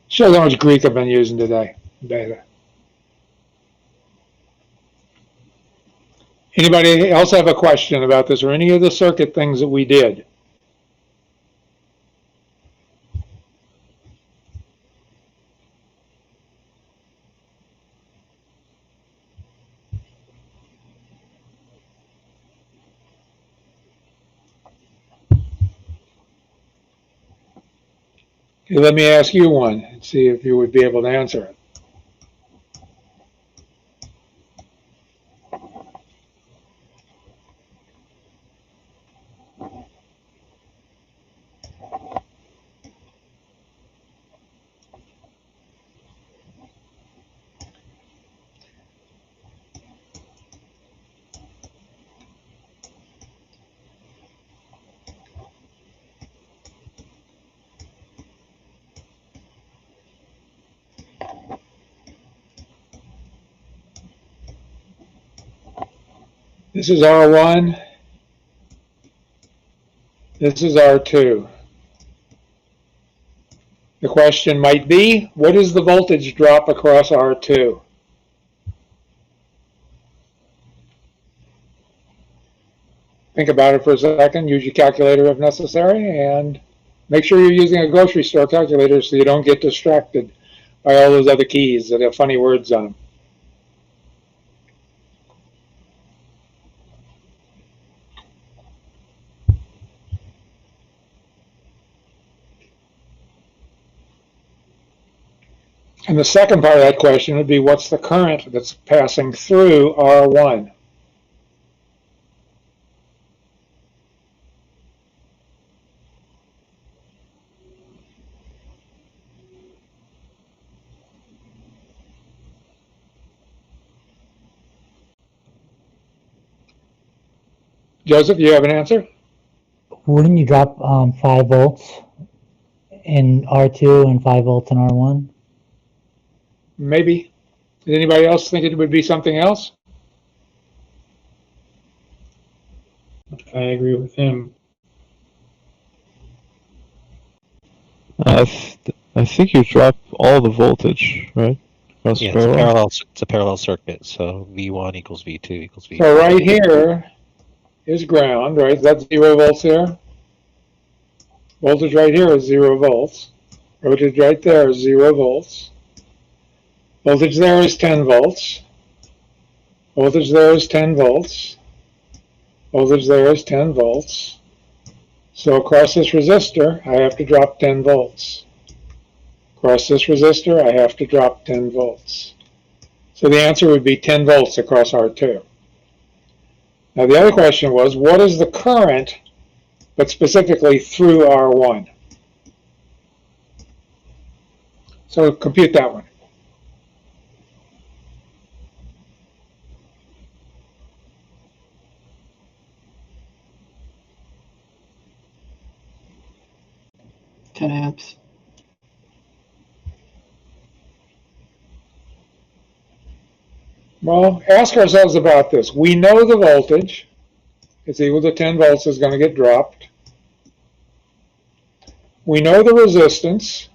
Shows how much Greek I've been using today. Beta. Anybody else have a question about this or any of the circuit things that we did? Okay, let me ask you one and see if you would be able to answer it. This is R1. This is R2. The question might be, what is the voltage drop across R2? Think about it for a second. Use your calculator if necessary, and Make sure you're using a grocery store calculator so you don't get distracted by all those other keys that have funny words on them. And the second part of that question would be, what's the current that's passing through R1? Joseph, you have an answer? Wouldn't you drop 5 volts in R2 and 5 volts in R1? Maybe. Did anybody else think it would be something else? I agree with him. I think you drop all the voltage, right? Across Yeah, parallel. it's a parallel circuit, so V1 equals V2 equals V4. So right here is ground, right? That's 0 volts there. Voltage right here is 0 volts. Voltage right there is 0 volts. Voltage there is 10 volts. Voltage there is 10 volts. Voltage there is 10 volts. So across this resistor, I have to drop 10 volts. Across this resistor, I have to drop 10 volts. So the answer would be 10 volts across R2. Now the other question was, what is the current, but specifically through R1? So compute that one. amps. Well, ask ourselves about this. We know the voltage. It's equal to 10 volts is going to get dropped. We know the resistance.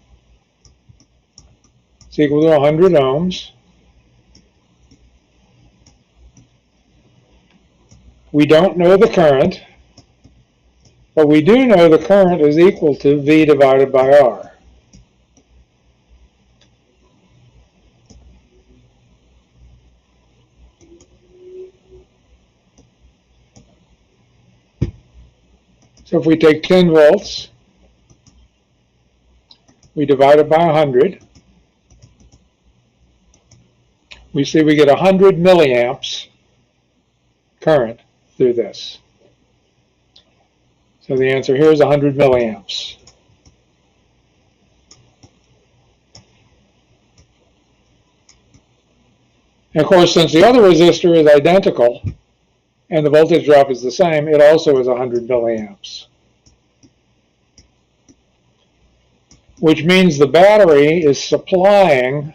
It's equal to 100 ohms. We don't know the current, but we do know the current is equal to V divided by R. So if we take 10 volts, we divide it by 100, we see we get 100 milliamps current through this. So the answer here is 100 milliamps. And of course, since the other resistor is identical and the voltage drop is the same, it also is 100 milliamps. Which means the battery is supplying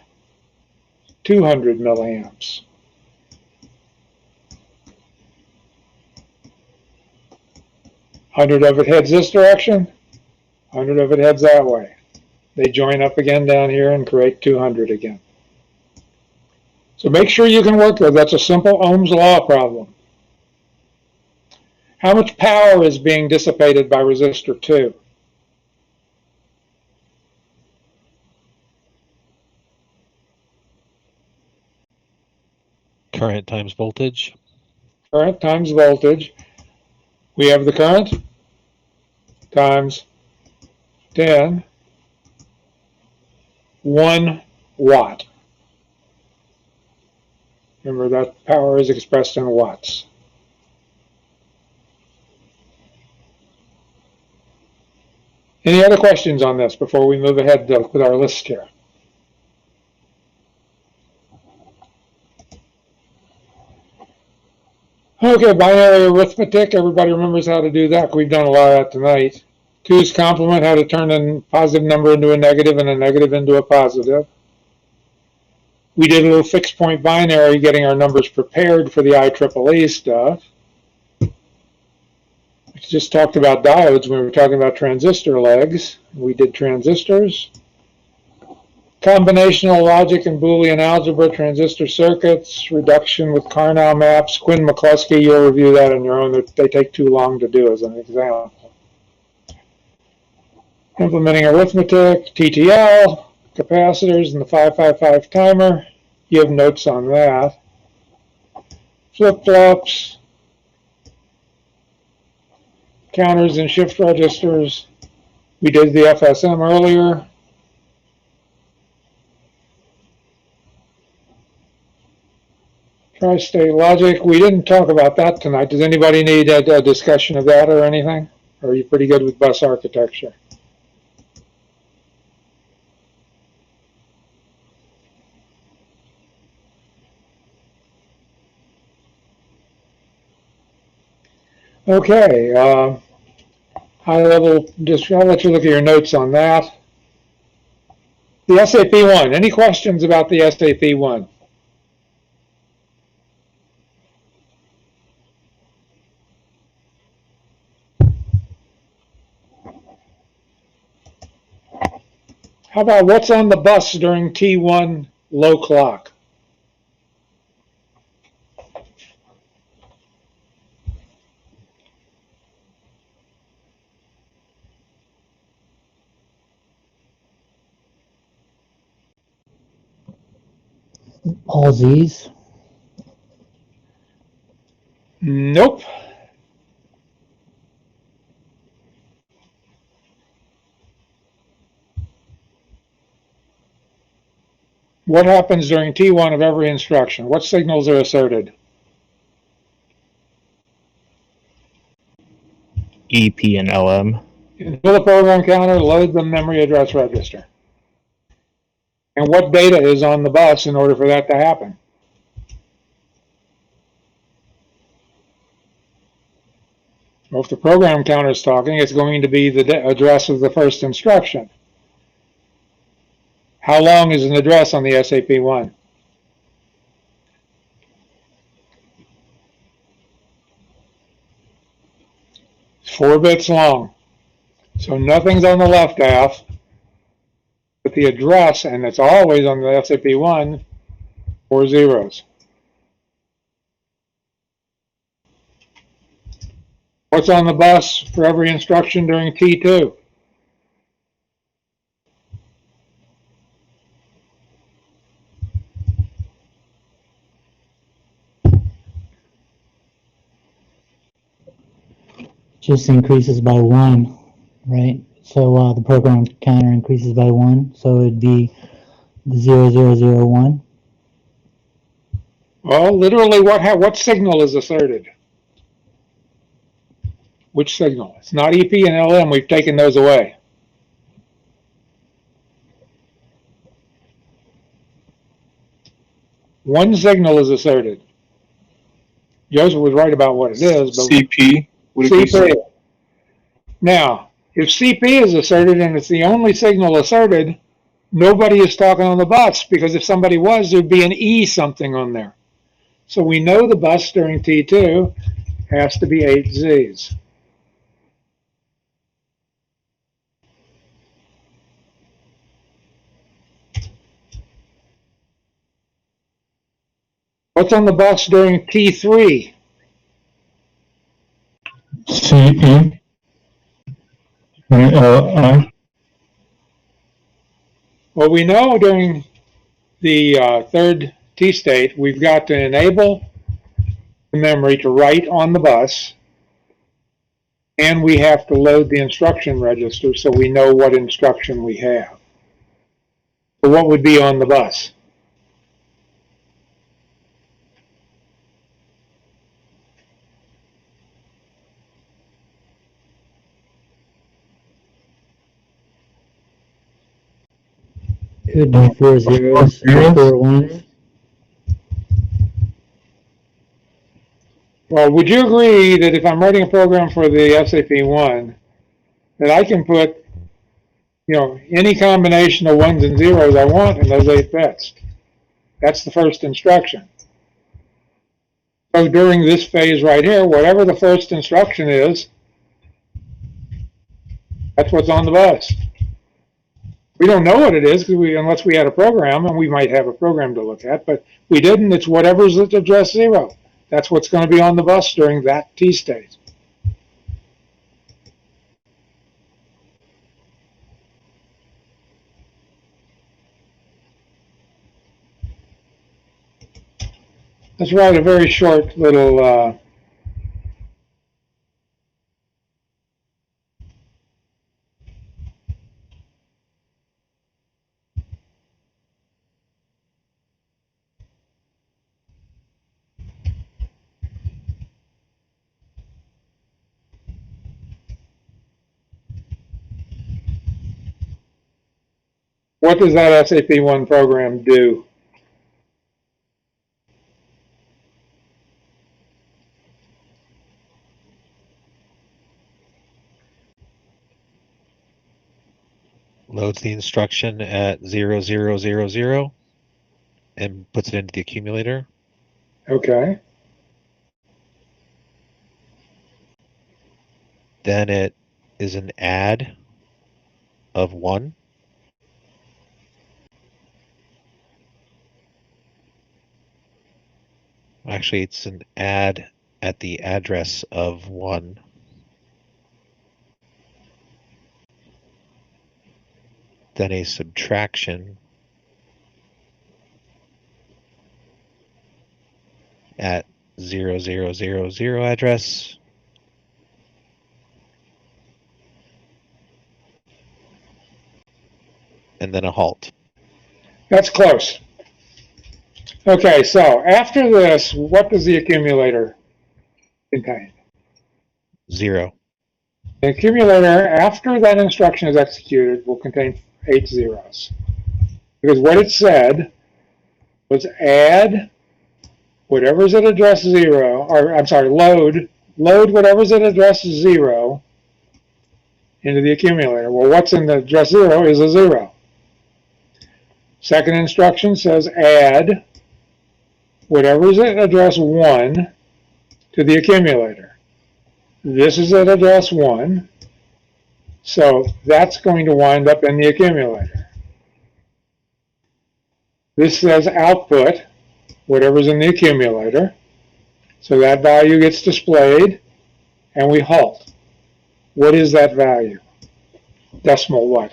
200 milliamps. $100 of it heads this direction, $100 of it heads that way. They join up again down here and create 200 again. So make sure you can work with, that's a simple Ohm's law problem. How much power is being dissipated by resistor 2? Current times voltage. Current times voltage. We have the current times 10, 1 watt. Remember that power is expressed in watts. Any other questions on this before we move ahead with our list here? Okay, binary arithmetic. Everybody remembers how to do that. We've done a lot of that tonight. 2's complement, how to turn a positive number into a negative and a negative into a positive. We did a little fixed point binary, getting our numbers prepared for the IEEE stuff. We just talked about diodes when we were talking about transistor legs. We did transistors. Combinational logic and Boolean algebra, transistor circuits, reduction with Karnow maps. Quinn McCluskey, you'll review that on your own. They take too long to do as an example. Implementing arithmetic, TTL, capacitors, and the 555 timer. You have notes on that. Flip-flops, counters and shift registers. We did the FSM earlier. Tri-state logic, we didn't talk about that tonight. Does anybody need a discussion of that or anything? Or are you pretty good with bus architecture? Okay, high level, just I'll let you look at your notes on that. The SAP 1, any questions about the SAP 1? How about what's on the bus during T1 low clock? All Z's. Nope. What happens during T1 of every instruction? What signals are asserted? EP and LM. Fill the program counter, load the memory address register. And what data is on the bus in order for that to happen? Well, if the program counter is talking, it's going to be the address of the first instruction. How long is an address on the SAP1? It's 4 bits long. So nothing's on the left half, but the address, and it's always on the SAP1, 4 zeros. What's on the bus for every instruction during T2? Just increases by 1, right? So the program counter increases by 1, so it'd be the 0001. Well, literally, what signal is asserted? Which signal? It's not EP and LM. We've taken those away. One signal is asserted. Joseph was right about what it is, but CP. Would it be CP. Now, if CP is asserted and it's the only signal asserted, nobody is talking on the bus, because if somebody was, there'd be an E something on there. So we know the bus during T2 has to be 8 Z's. What's on the bus during T3? CP and LI. Well, we know during the third T state, we've got to enable the memory to write on the bus, and we have to load the instruction register so we know what instruction we have. So what would be on the bus? It would be 4 zeros, 4 ones. Well, would you agree that if I'm writing a program for the SAP1, that I can put, any combination of 1s and 0s I want in those 8 bits? That's the first instruction. So during this phase right here, whatever the first instruction is, that's what's on the bus. We don't know what it is unless we had a program, and we might have a program to look at, but we didn't. It's whatever's at address 0. That's what's going to be on the bus during that T state. Let's write a very short little what does that SAP1 program do? Loads the instruction at 0000 and puts it into the accumulator. Okay. Then it is an add of 1. Actually, it's an add at the address of 1. Then a subtraction at 0000 address. And then a halt. That's close. Okay, so after this, what does the accumulator contain? 0. The accumulator, after that instruction is executed, will contain 8 zeros. Because what it said was add whatever's at address 0, or I'm sorry, load whatever's at address 0 into the accumulator. Well, what's in the address 0 is a 0. Second instruction says add whatever's at address 1 to the accumulator. This is at address 1, so that's going to wind up in the accumulator. This says output whatever's in the accumulator, so that value gets displayed, and we halt. What is that value? Decimal what?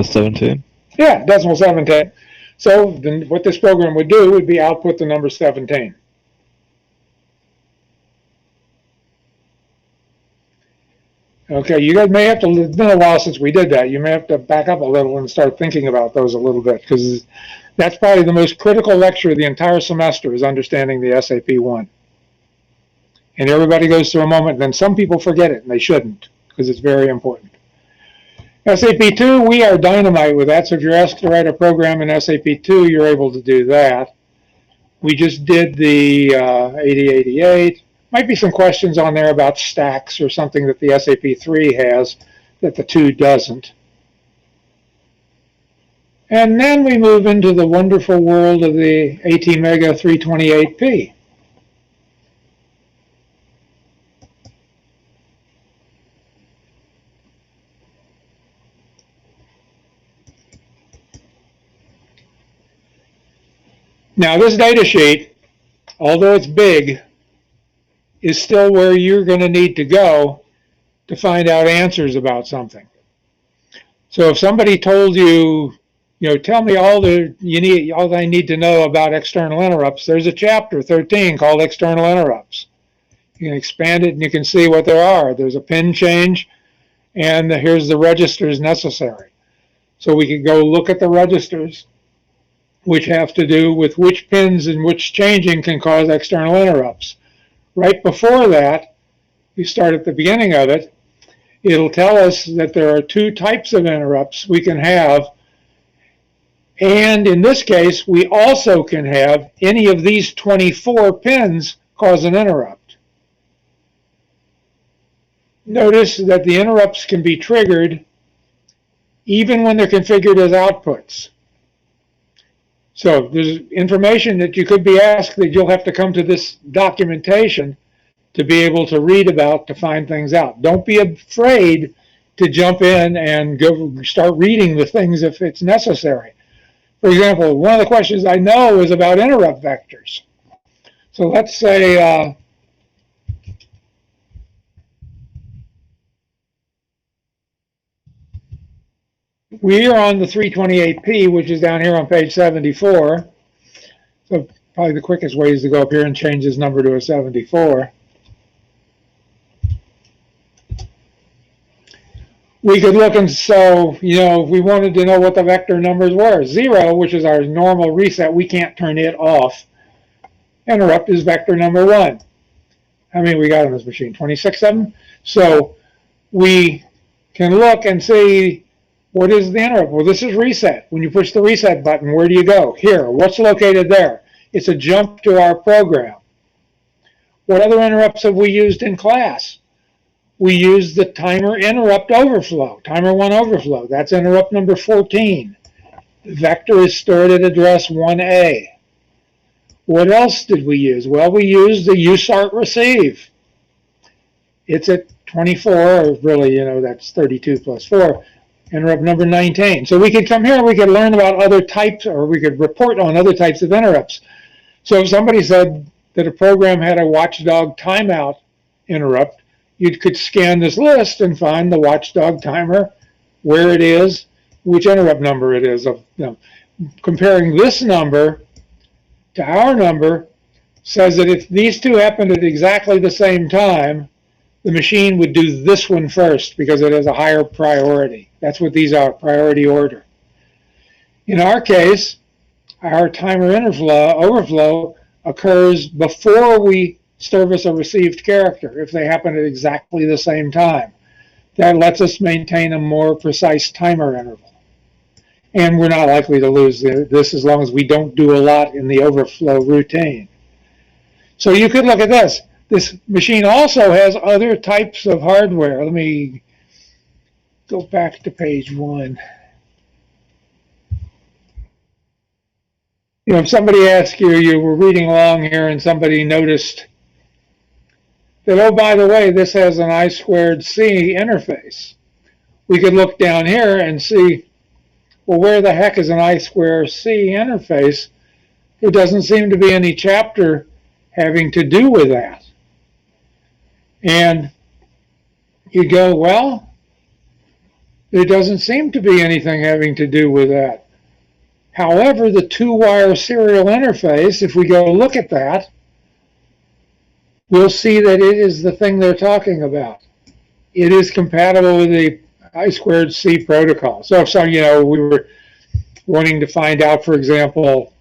17. Yeah, decimal 17. So then what this program would do would be output the number 17. Okay, you guys may have to, it's been a while since we did that. You may have to back up a little and start thinking about those a little bit, because that's probably the most critical lecture of the entire semester is understanding the SAP1. And everybody goes through a moment, and then some people forget it, and they shouldn't, because it's very important. SAP2, we are dynamite with that, so if you're asked to write a program in SAP2, you're able to do that. We just did the 8088. Might be some questions on there about stacks or something that the SAP3 has that the 2 doesn't. And then we move into the wonderful world of the ATmega 328P. Now this data sheet, although it's big, is still where you're going to need to go to find out answers about something. So if somebody told you, tell me all I need to know about external interrupts, there's a chapter 13 called External Interrupts. You can expand it and you can see what there are. There's a pin change, and here's the registers necessary. So we can go look at the registers, which have to do with which pins and which changing can cause external interrupts. Right before that, we start at the beginning of it, it'll tell us that there are 2 types of interrupts we can have. And in this case, we also can have any of these 24 pins cause an interrupt. Notice that the interrupts can be triggered even when they're configured as outputs. So there's information that you could be asked that you'll have to come to this documentation to be able to read about to find things out. Don't be afraid to jump in and go start reading the things if it's necessary. For example, one of the questions I know is about interrupt vectors. So let's say We are on the 328p, which is down here on page 74. So probably the quickest way is to go up here and change this number to a 74. We could look and so, if we wanted to know what the vector numbers were, 0, which is our normal reset, we can't turn it off. Interrupt is vector number 1. How many we got on this machine? 26 of them? So we can look and see what is the interrupt. Well, this is reset. When you push the reset button, where do you go? Here. What's located there? It's a jump to our program. What other interrupts have we used in class? We used the timer interrupt overflow, timer 1 overflow. That's interrupt number 14. The vector is stored at address 1A. What else did we use? Well, we used the USART receive. It's at 24, or really, that's 32 plus 4, interrupt number 19. So we could come here and we could learn about other types, or we could report on other types of interrupts. So if somebody said that a program had a watchdog timeout interrupt, you could scan this list and find the watchdog timer, where it is, which interrupt number it is. Comparing this number to our number says that if these two happened at exactly the same time, the machine would do this one first because it has a higher priority. That's what these are, priority order. In our case, our timer overflow occurs before we service a received character if they happen at exactly the same time. That lets us maintain a more precise timer interval. And we're not likely to lose this as long as we don't do a lot in the overflow routine. So you could look at this. This machine also has other types of hardware. Let me go back to page 1. If somebody asked you, you were reading along here and somebody noticed that, oh, by the way, this has an I2C interface. We could look down here and see, well, where the heck is an I2C interface? There doesn't seem to be any chapter having to do with that. And you go, well, there doesn't seem to be anything having to do with that. However, the 2-wire serial interface, if we go look at that, we'll see that it is the thing they're talking about. It is compatible with the I2C protocol. So we were wanting to find out, for example,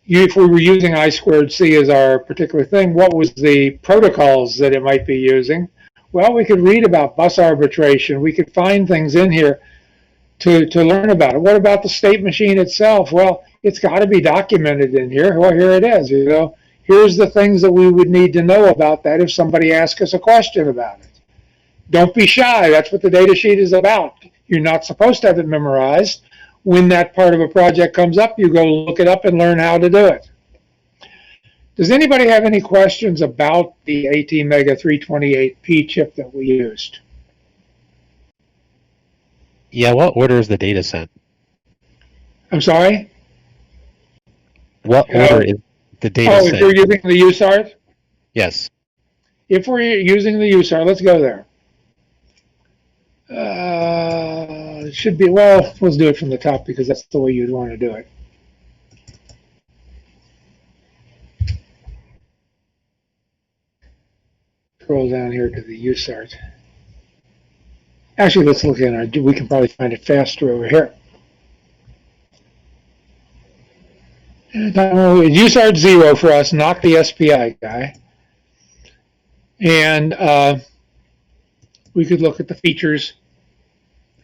if we were using I2C as our particular thing, what was the protocols that it might be using? Well, we could read about bus arbitration. We could find things in here to learn about it. What about the state machine itself? Well, it's got to be documented in here. Well, here it is. Here's the things that we would need to know about that if somebody asks us a question about it. Don't be shy. That's what the data sheet is about. You're not supposed to have it memorized. When that part of a project comes up, you go look it up and learn how to do it. Does anybody have any questions about the ATmega 328P chip that we used? Yeah, what order is the data sent? I'm sorry? What order is the data sent? If you're using the USART? Yes. If we're using the USART, let's go there. It should be, well, let's do it from the top because that's the way you'd want to do it. Scroll down here to the USART. Actually, let's look at our, we can probably find it faster over here. USART 0 for us, not the SPI guy. And we could look at the features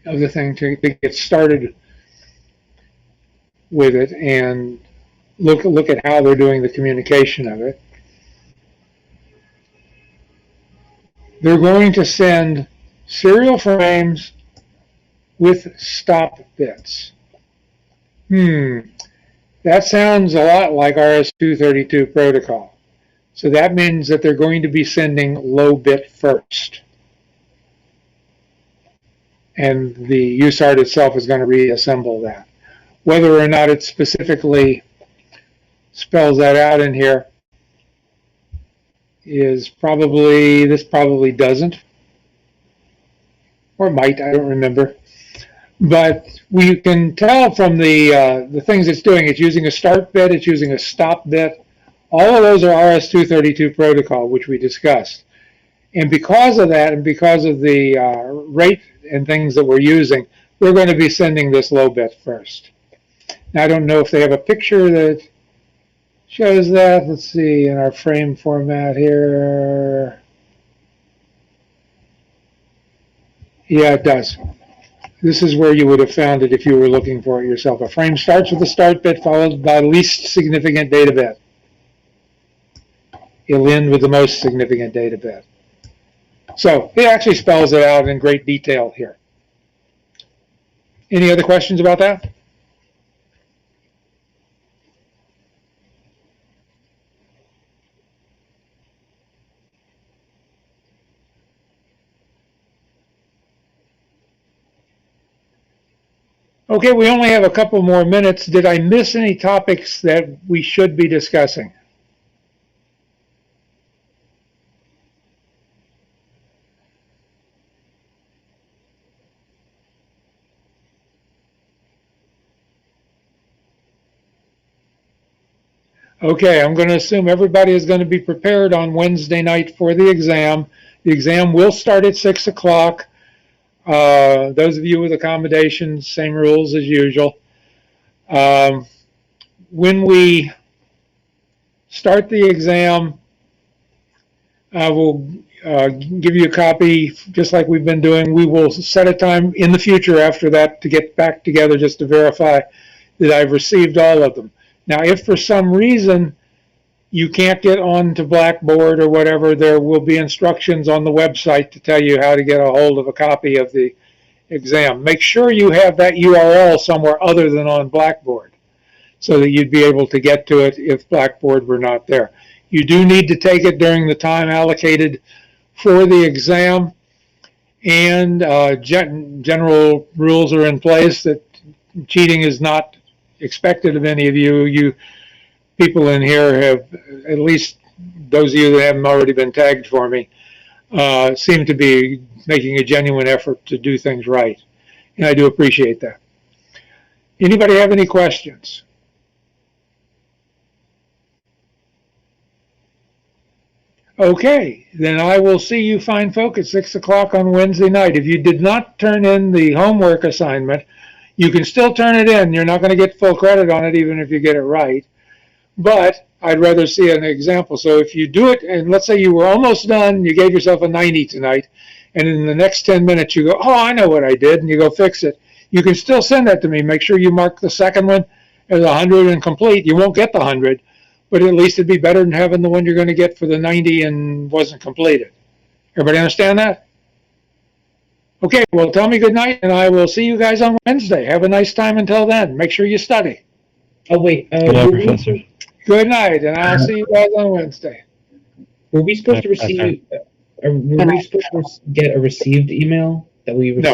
of the thing to get started with it and look at how they're doing the communication of it. They're going to send serial frames with stop bits. That sounds a lot like RS-232 protocol. So that means that they're going to be sending low bit first. And the USART itself is going to reassemble that. Whether or not it specifically spells that out in here is probably, this probably doesn't. Or might, I don't remember. But we can tell from the things it's doing, it's using a start bit, it's using a stop bit. All of those are RS-232 protocol, which we discussed. And because of that, and because of the rate and things that we're using, we're going to be sending this low bit first. Now, I don't know if they have a picture that shows that. Let's see, in our frame format here. Yeah, it does. This is where you would have found it if you were looking for it yourself. A frame starts with the start bit followed by least significant data bit. It'll end with the most significant data bit. So it actually spells it out in great detail here. Any other questions about that? Okay, we only have a couple more minutes. Did I miss any topics that we should be discussing? Okay, I'm going to assume everybody is going to be prepared on Wednesday night for the exam. The exam will start at 6 o'clock. Those of you with accommodations, same rules as usual. When we start the exam, we'll give you a copy, just like we've been doing. We will set a time in the future after that to get back together just to verify that I've received all of them. Now, if for some reason you can't get onto Blackboard or whatever, there will be instructions on the website to tell you how to get a hold of a copy of the exam. Make sure you have that URL somewhere other than on Blackboard so that you'd be able to get to it if Blackboard were not there. You do need to take it during the time allocated for the exam, and general rules are in place that cheating is not expected of any of you. You people in here have, at least those of you that haven't already been tagged for me, seem to be making a genuine effort to do things right. And I do appreciate that. Anybody have any questions? Okay, then I will see you fine folk at 6 o'clock on Wednesday night. If you did not turn in the homework assignment, you can still turn it in. You're not going to get full credit on it even if you get it right. But I'd rather see an example. So if you do it, and let's say you were almost done, you gave yourself a 90 tonight, and in the next 10 minutes you go, oh, I know what I did, and you go fix it. You can still send that to me. Make sure you mark the second one as 100 and complete. You won't get the 100, but at least it'd be better than having the one you're going to get for the 90 and wasn't completed. Everybody understand that? Okay, well, tell me good night, and I will see you guys on Wednesday. Have a nice time until then. Make sure you study. Oh, wait. Good night, Professor. Good night, and I'll see you guys on Wednesday. Were we supposed to receive? Were we supposed to get a received email that we received?